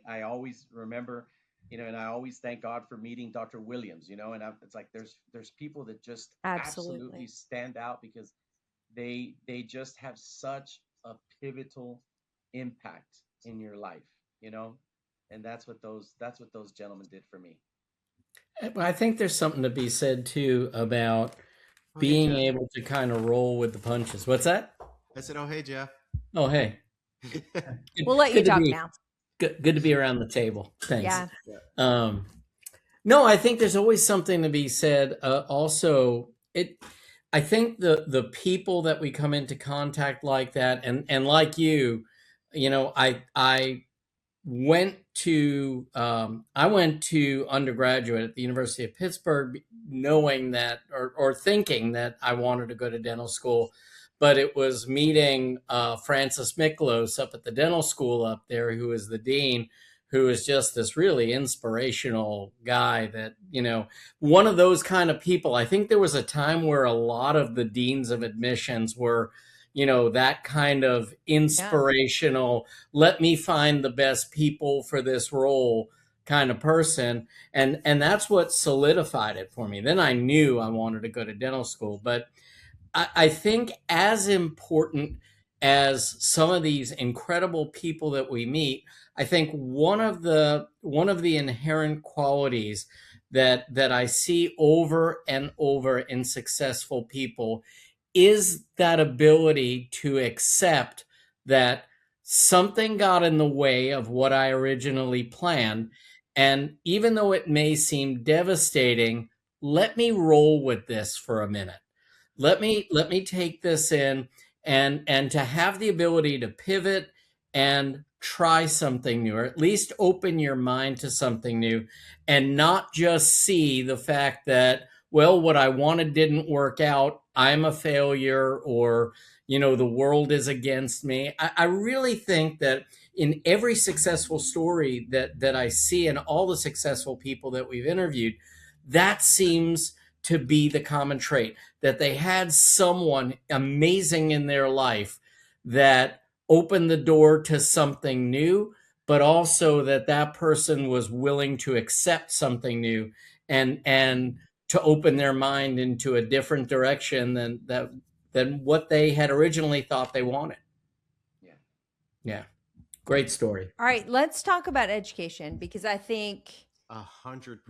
I always remember, and I always thank God for meeting Dr. Williams, and it's like, there's people that just absolutely stand out because they just have such a pivotal impact in your life, and that's what those gentlemen did for me. I think there's something to be said too about being able to kind of roll with the punches. What's that? I said, oh, hey, Jeff. Oh, hey. We'll let you talk now. Good to be around the table. Thanks. Yeah. No, I think there's always something to be said. Also, I think the people that we come into contact like that, and like you, I went to I went to undergraduate at the University of Pittsburgh, knowing that or thinking that I wanted to go to dental school, but it was meeting Francis Miklos up at the dental school up there, who is the dean, who is just this really inspirational guy. That, one of those kind of people. I think there was a time where a lot of the deans of admissions were, that kind of inspirational, let me find the best people for this role kind of person. And that's what solidified it for me. Then I knew I wanted to go to dental school. But I think as important as some of these incredible people that we meet, I think one of the inherent qualities that I see over and over in successful people is that ability to accept that something got in the way of what I originally planned. And even though it may seem devastating, let me roll with this for a minute. Let me take this in, and to have the ability to pivot and try something new, or at least open your mind to something new, and not just see the fact that, well, what I wanted didn't work out, I'm a failure, or the world is against me. I really think that in every successful story that I see, and all the successful people that we've interviewed, that seems to be the common trait, that they had someone amazing in their life that opened the door to something new, but also that person was willing to accept something new, and to open their mind into a different direction than what they had originally thought they wanted. Yeah. Yeah. Great story. All right, let's talk about education, because I think 100%.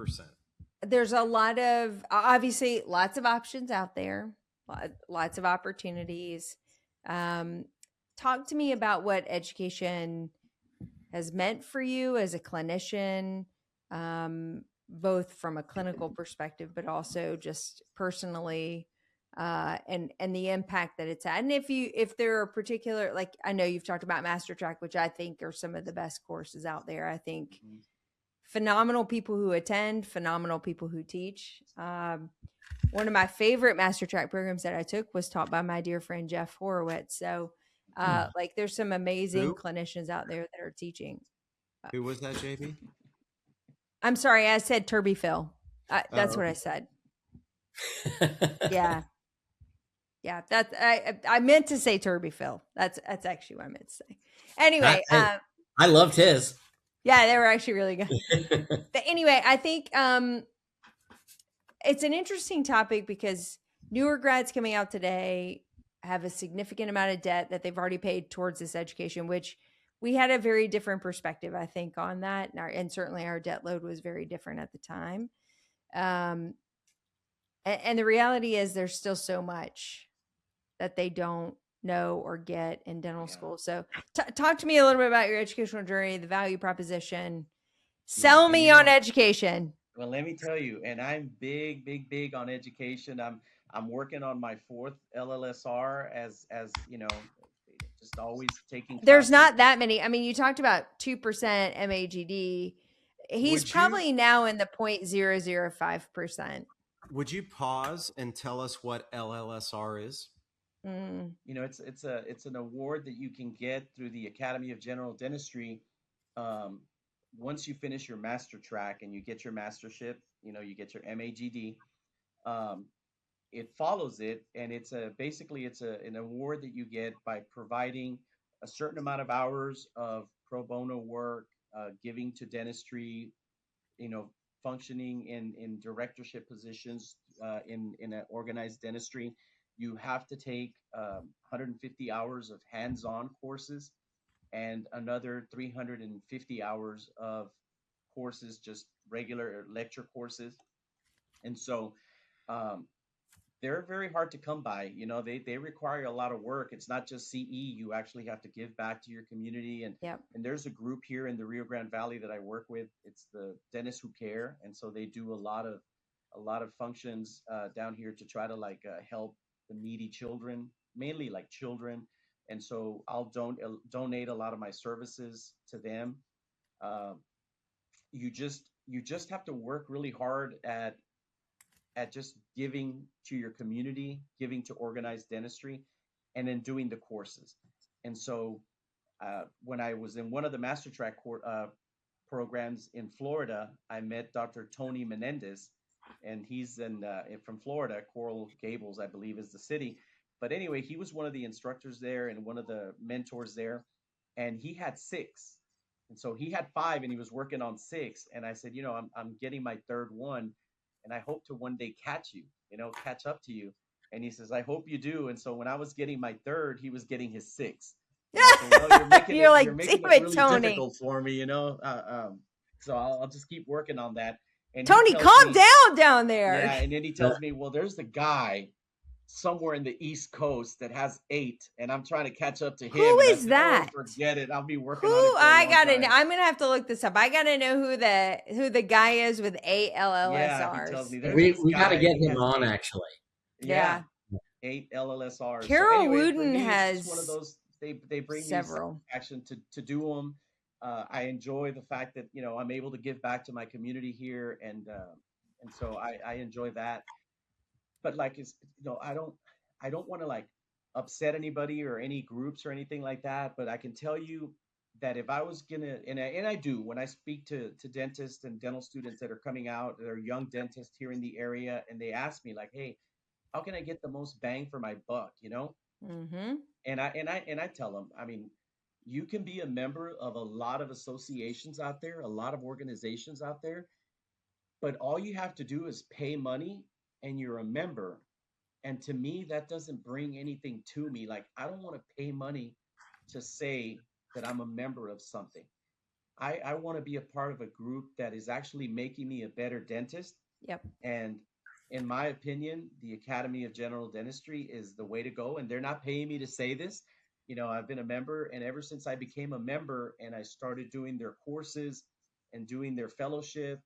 there's a lot of, obviously, lots of options out there, lots of opportunities. Talk to me about what education has meant for you as a clinician, both from a clinical perspective, but also just personally, and the impact that it's had. And if there are particular, like, I know you've talked about Master Track, which I think are some of the best courses out there. I think phenomenal people who attend, phenomenal people who teach. One of my favorite Master Track programs that I took was taught by my dear friend Jeff Horowitz. So, like, there's some amazing clinicians out there that are teaching. Who was that, JB? I'm sorry, I said Turby Phil. That's what I said. Yeah. Yeah, that's I meant to say Turby Phil. That's actually what I meant to say. Anyway, I loved his. Yeah, they were actually really good. But anyway, I think it's an interesting topic, because newer grads coming out today have a significant amount of debt that they've already paid towards this education, which we had a very different perspective, I think, on that. And certainly our debt load was very different at the time. And the reality is there's still so much that they don't know or get in dental school. So talk to me a little bit about your educational journey, the value proposition. Sell me on education. Well, let me tell you, and I'm big on education. I'm working on my 4th LLSR, as just always taking There's classes. not that many. I mean, you talked about 2% MAGD. He's probably now in the 0.005%. Would you pause and tell us what LLSR is? It's an award that you can get through the Academy of General Dentistry. Once you finish your master track and you get your mastership, you get your MAGD. It follows it, and it's basically an award that you get by providing a certain amount of hours of pro bono work, giving to dentistry, functioning in directorship positions in an organized dentistry. You have to take 150 hours of hands-on courses and another 350 hours of courses, just regular lecture courses. And so they're very hard to come by. They require a lot of work. It's not just CE. You actually have to give back to your community. And there's a group here in the Rio Grande Valley that I work with. It's the Dentists Who Care. And so they do a lot of functions down here to try to help the needy children, mainly like children. And so I'll donate a lot of my services to them. uh, you just have to work really hard at just giving to your community, giving to organized dentistry, and then doing the courses. And so when I was in one of the master track programs in Florida, I met Dr. Tony Menendez, and he's from Florida. Coral Gables, I believe, is the city. But anyway, he was one of the instructors there and one of the mentors there, and he had six, and so he had five, and he was working on six. And I said, I'm getting my third one, and I hope to one day catch up to you. And he says, I hope you do. And so when I was getting my third, he was getting his sixth. So, you're making it really Tony. difficult for me, so I'll just keep working on that. And Tony, calm down there. Yeah, and then he tells me, well, there's the guy somewhere in the East Coast that has 8, and I'm trying to catch up to him. Who is that? Forget it. I'll be working on it. I'm gonna have to look this up. I gotta know who the guy is with 8 LLSRs. Yeah, he tells me we got to get him on, actually. Yeah. 8 LLSRs. Carol Wooden has one of those. They bring several me action to do them. I enjoy the fact that I'm able to give back to my community here, and so I enjoy that. But I don't want to like upset anybody or any groups or anything like that. But I can tell you that if I was gonna, and I do when I speak to dentists and dental students that are coming out, that are young dentists here in the area, and they ask me like, hey, how can I get the most bang for my buck? Mm-hmm. And I tell them, I mean, you can be a member of a lot of associations out there, a lot of organizations out there, but all you have to do is pay money and you're a member. And to me, that doesn't bring anything to me. Like, I don't want to pay money to say that I'm a member of something. I want to be a part of a group that is actually making me a better dentist. Yep. And in my opinion, the Academy of General Dentistry is the way to go. And they're not paying me to say this. I've been a member, and ever since I became a member and I started doing their courses and doing their fellowship,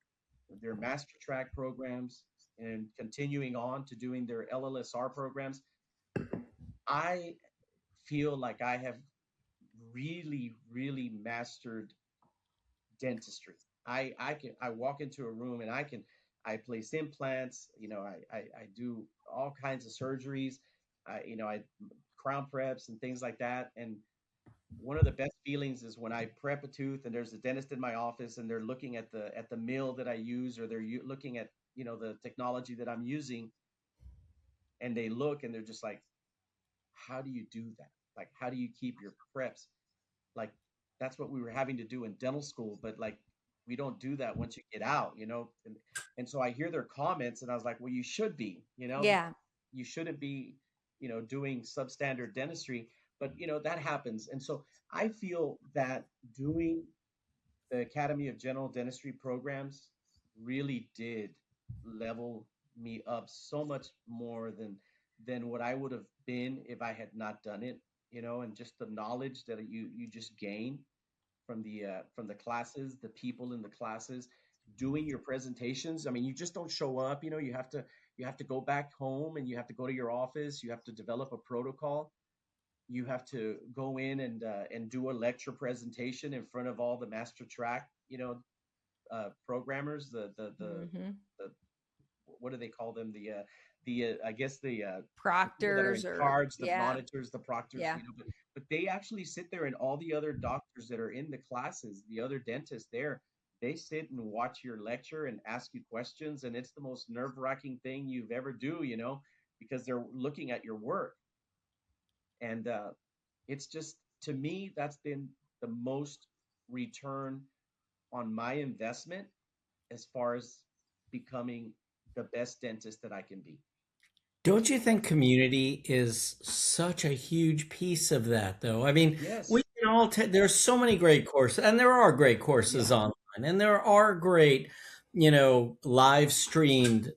their master track programs, and continuing on to doing their LLSR programs, I feel like I have really, really mastered dentistry. I walk into a room and I place implants, I do all kinds of surgeries, I crown preps and things like that. And one of the best feelings is when I prep a tooth and there's a dentist in my office and they're looking at the mill that I use, or they're looking at, the technology that I'm using, and they look and they're just like, how do you do that? Like, how do you keep your preps? Like, that's what we were having to do in dental school, but like, we don't do that once you get out, and so I hear their comments and I was like, well, you should be, Yeah. You shouldn't be, doing substandard dentistry, but that happens. And so I feel that doing the Academy of General Dentistry programs really did level me up so much more than what I would have been if I had not done it, and just the knowledge that you just gain from the classes, the people in the classes, doing your presentations. I mean, you just don't show up, you have to go back home and you have to go to your office, you have to develop a protocol. You have to go in and do a lecture presentation in front of all the master track, programmers, the what do they call them? I guess the proctors or or cards, the monitors, the proctors, Yeah. but they actually sit there, and all the other doctors that are in the classes, the other dentists there, they sit and watch your lecture and ask you questions. And it's the most nerve-wracking thing you've ever do, because they're looking at your work. And it's just, to me, that's been the most return on my investment as far as becoming the best dentist that I can be. Don't you think community is such a huge piece of that, though? I mean, Yes. we can all there's so many great courses, and there are great courses online, and there are great, live streamed.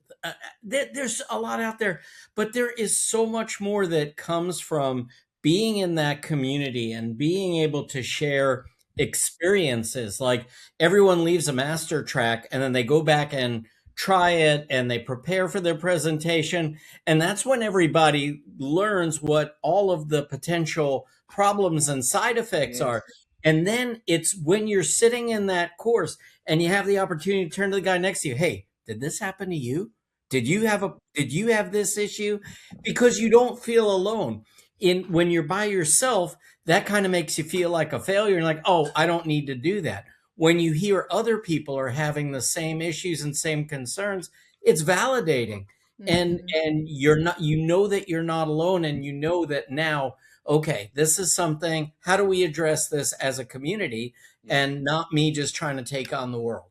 There's a lot out there, but there is so much more that comes from being in that community and being able to share experiences. Like, everyone leaves a master track and then they go back and try it and they prepare for their presentation. And that's when everybody learns what all of the potential problems and side effects are. And then it's when you're sitting in that course and you have the opportunity to turn to the guy next to you. Hey, did this happen to you? Did you have this issue? Because you don't feel alone. When you're by yourself, that kind of makes you feel like a failure and like, oh, I don't need to do that. When you hear other people are having the same issues and same concerns, it's validating. And you're not, that you're not alone, and that now, okay, this is something, how do we address this as a community and not me just trying to take on the world?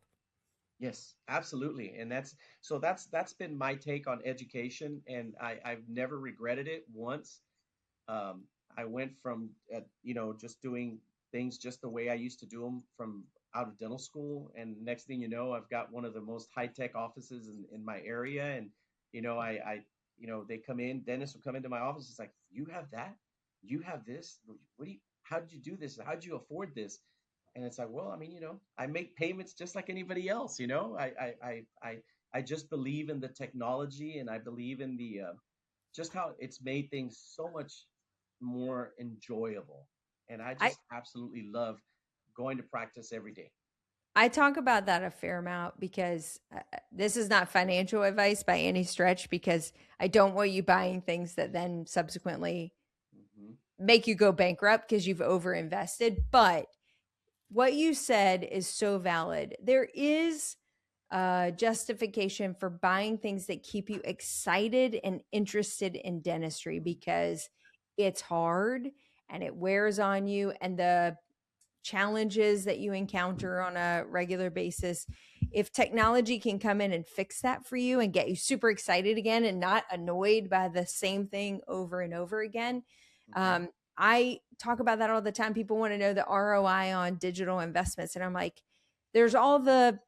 Yes, absolutely. And that's been my take on education, and I've never regretted it once. I went from just doing things just the way I used to do them from out of dental school, and next thing you know, I've got one of the most high-tech offices in my area. And they come in, dentists will come into my office. It's like, you have that, you have this. How did you do this? How did you afford this? And it's like, well, I mean, I make payments just like anybody else. I just believe in the technology, and I believe in the just how it's made things so much more enjoyable. And I just absolutely love going to practice every day. I talk about that a fair amount because this is not financial advice by any stretch, because I don't want you buying things that then subsequently make you go bankrupt because you've overinvested. But what you said is so valid. There is justification for buying things that keep you excited and interested in dentistry, because it's hard and it wears on you, and the challenges that you encounter on a regular basis. If technology can come in and fix that for you and get you super excited again and not annoyed by the same thing over and over again. I talk about that all the time. People want to know the ROI on digital investments. And I'm like, there's all the,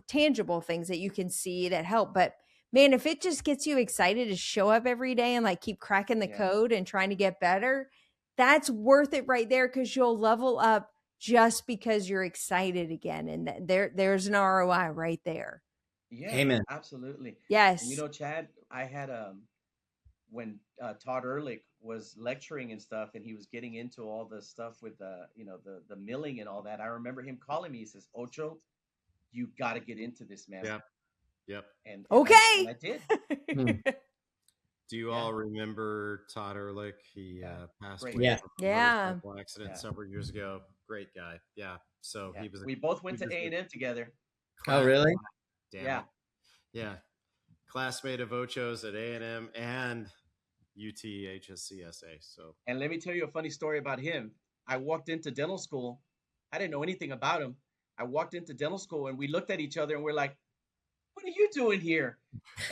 tangible things that you can see that help. But man, if it just gets you excited to show up every day and like keep cracking the code and trying to get better, that's worth it right there, because you'll level up just because you're excited again. And there's an ROI right there. Yeah, Amen. Absolutely. Yes. And Chad, I had when Todd Ehrlich was lecturing and stuff, and he was getting into all the stuff with the milling and all that. I remember him calling me. He says, "Ocho, you got to get into this, man." Yep. And okay. I did. Do you all remember Todd Ehrlich? He passed away Yeah. from a motorcycle accident several years ago. Great guy. Yeah. So he was. We both went to A&M together. Oh, really? Damn. Yeah. Classmate of Ocho's at A&M and UT HSCSA. So. And let me tell you a funny story about him. I walked into dental school. I didn't know anything about him. I walked into dental school and we looked at each other and we're like, "What are you doing here?"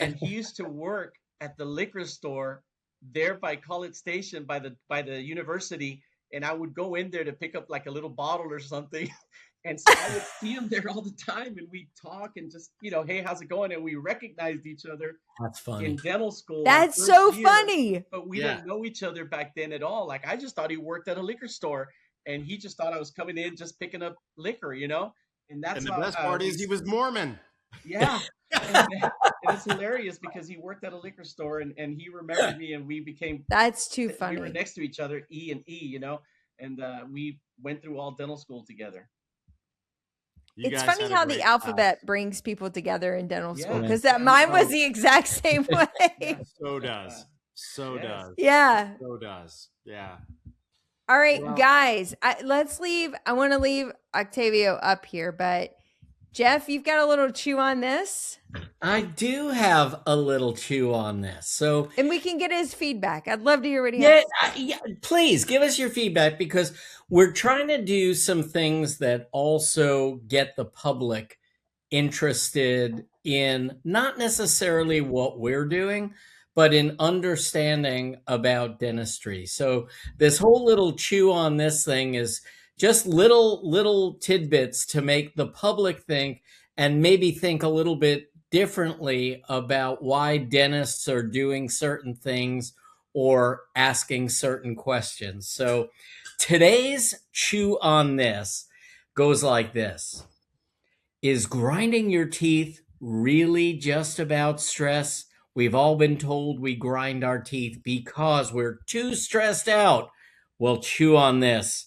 And he used to work at the liquor store there by College Station by the university, and I would go in there to pick up like a little bottle or something. And so I would see him there all the time, and we'd talk and just, "Hey, how's it going?" And we recognized each other. That's funny. In dental school. That's so funny. But we didn't know each other back then at all. Like, I just thought he worked at a liquor store, and he just thought I was coming in just picking up liquor, And that's the best part is he was Mormon. Yeah. And it's hilarious because he worked at a liquor store, and he remembered me, and we became. That's too funny. We were next to each other, E and E, and we went through all dental school together. It's funny how the alphabet brings people together in dental school, because mine was the exact same way. So does. Yeah. So does. Yeah. All right, guys, let's leave. I want to leave Octavio up here, but Jeff, you've got a little chew on this. I do have a little chew on this. And we can get his feedback. I'd love to hear what he has. Please give us your feedback, because we're trying to do some things that also get the public interested in not necessarily what we're doing, but in understanding about dentistry. So this whole little chew on this thing is just little tidbits to make the public think, and maybe think a little bit differently about why dentists are doing certain things or asking certain questions. So today's chew on this goes like this. Is grinding your teeth really just about stress? We've all been told we grind our teeth because we're too stressed out. Well, chew on this.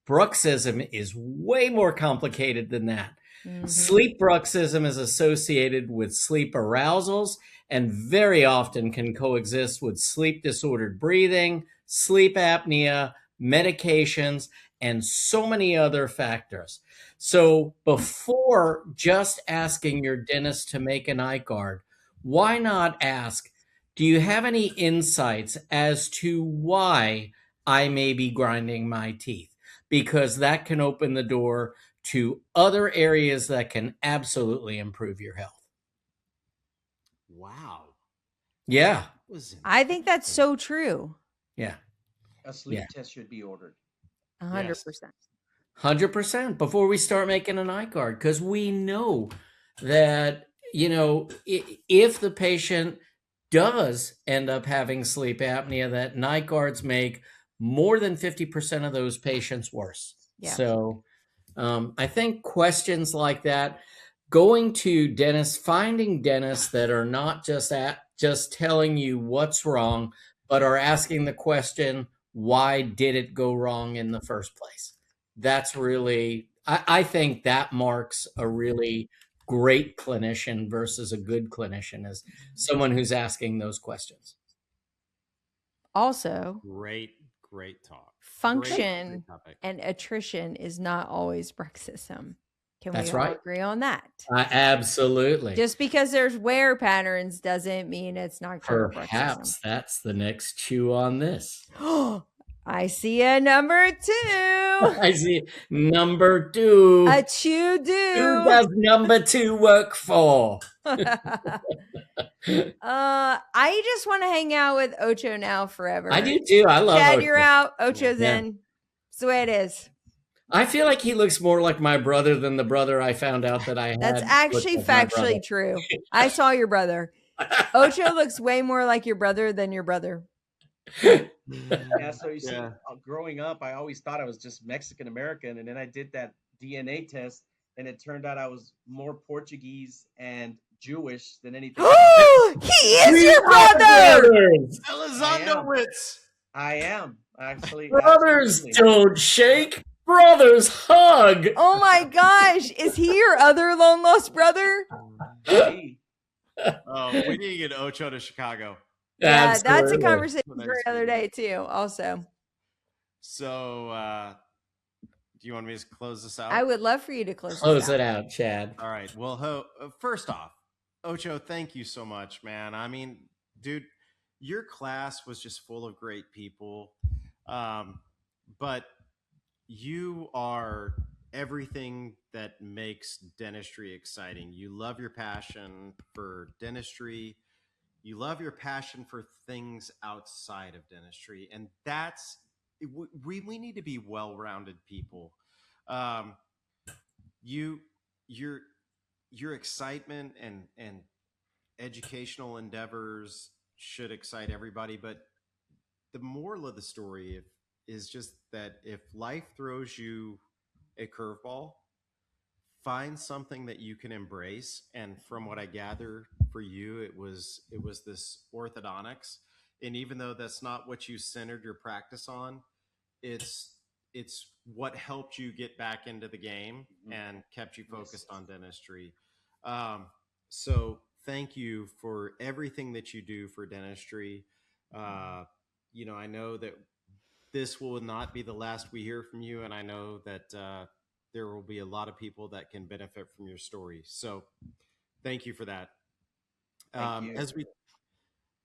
Bruxism is way more complicated than that. Mhm. Sleep bruxism is associated with sleep arousals and very often can coexist with sleep disordered breathing, sleep apnea, medications, and so many other factors. So before just asking your dentist to make an eye guard, why not ask, do you have any insights as to why I may be grinding my teeth? Because that can open the door to other areas that can absolutely improve your health. Wow. Yeah. I think that's so true. Yeah. A sleep test should be ordered. 100%. 100% before we start making an eye guard, because we know that, if the patient does end up having sleep apnea, that night guards make more than 50% of those patients worse. Yeah. So I think questions like that, going to dentists, finding dentists that are not just telling you what's wrong, but are asking the question, why did it go wrong in the first place? That's really, I think that marks a really great clinician versus a good clinician, is someone who's asking those questions. Also, Great talk. function Great topic. and attrition is not always bruxism. Can That's we all right. agree on that? Absolutely. Just because there's wear patterns doesn't mean it's nocturnal Perhaps that's the next chew on this. bruxism. I see a number 2. I see number 2. A chew Who do. does number 2 work for? I just want to hang out with Ocho now forever. I do too. I love Chad, Ocho. you're out. Ocho's Yeah. in. It's the way it is. I feel like he looks more like my brother than the brother I found out that I had. That's actually looked like my factually true. I saw your brother. Ocho looks way more like your brother than your brother. Yeah, so you see, growing up, I always thought I was just Mexican American, and then I did that DNA test, and it turned out I was more Portuguese and Jewish than anything. He is your brother. Elizondowitz. I am actually. Brothers absolutely. don't shake. Brothers hug. Oh my gosh. Is he your other long lost brother? Hey, Oh, we need to get Ocho to Chicago. Yeah, that's a Absolutely. conversation for the other day too. Also, So, do you want me to close this out? I would love for you to close it out, Chad. All right. Well, first off, Ocho, thank you so much, man. I mean, dude, your class was just full of great people. But you are everything that makes dentistry exciting. You love your passion for dentistry. You love your passion for things outside of dentistry. And that's, we need to be well-rounded people. Your excitement and educational endeavors should excite everybody, but the moral of the story is just that if life throws you a curveball, find something that you can embrace. And from what I gather for you, it was this orthodontics. And even though that's not what you centered your practice on, it's what helped you get back into the game and kept you focused on dentistry. So thank you for everything that you do for dentistry. I know that this will not be the last we hear from you, and I know that there will be a lot of people that can benefit from your story. So thank you for that. Thank you.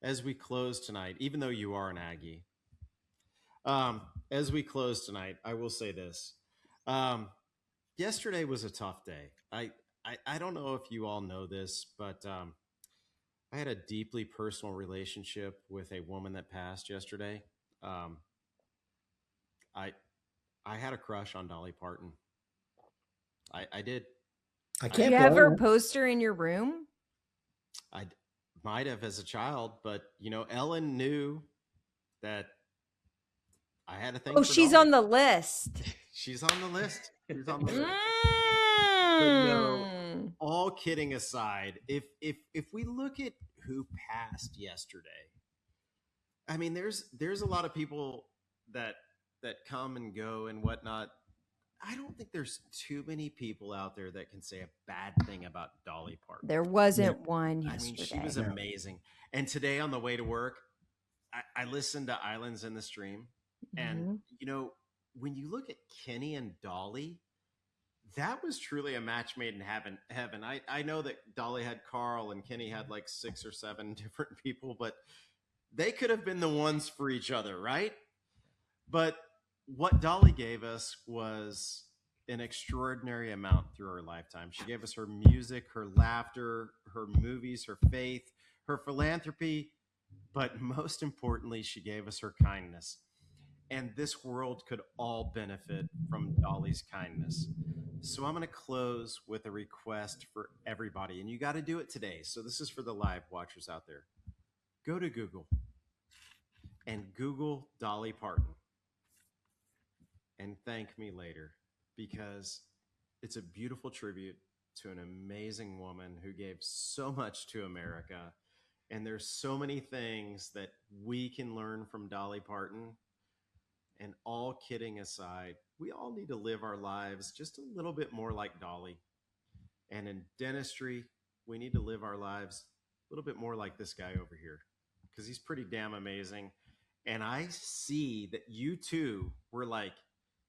As we close tonight, even though you are an Aggie, as we close tonight, I will say this. Yesterday was a tough day. I don't know if you all know this, but I had a deeply personal relationship with a woman that passed yesterday. I had a crush on Dolly Parton. I did. I do can't you have blame her her. poster in your room? I might have as a child, but Ellen knew that I had a thing. Oh, for she's Dolly. on the list. She's on the list. She's on the list. Mm. But no, all kidding aside, if we look at who passed yesterday, I mean, there's a lot of people that come and go and whatnot. I don't think there's too many people out there that can say a bad thing about Dolly Parton. There wasn't one I yesterday. mean, she was amazing. And today on the way to work, I listened to Islands in the Stream. And, when you look at Kenny and Dolly, that was truly a match made in heaven. I know that Dolly had Carl and Kenny had like 6 or 7 different people, but they could have been the ones for each other, right? But what Dolly gave us was an extraordinary amount through her lifetime. She gave us her music, her laughter, her movies, her faith, her philanthropy, but most importantly, she gave us her kindness. And this world could all benefit from Dolly's kindness. So I'm going to close with a request for everybody, and you got to do it today. So this is for the live watchers out there. Go to Google and Google Dolly Parton and thank me later, because it's a beautiful tribute to an amazing woman who gave so much to America. And there's so many things that we can learn from Dolly Parton. And all kidding aside, we all need to live our lives just a little bit more like Dolly. And in dentistry, we need to live our lives a little bit more like this guy over here, because he's pretty damn amazing. And I see that you too were like,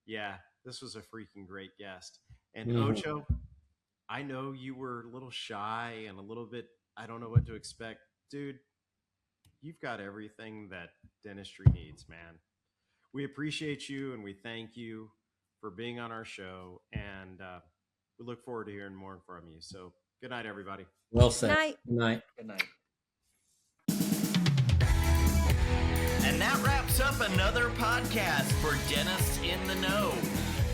yeah, this was a freaking great guest. And Ocho, I know you were a little shy and a little bit, I don't know what to expect. Dude, you've got everything that dentistry needs, man. We appreciate you and we thank you for being on our show. And we look forward to hearing more from you. So good night, everybody. Well said. Good night. Good night. Good night. And that wraps up another podcast for Dentists in the Know.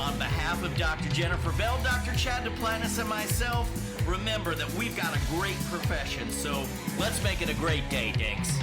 On behalf of Dr. Jennifer Bell, Dr. Chad Duplantis, and myself, remember that we've got a great profession, so let's make it a great day, Dinks.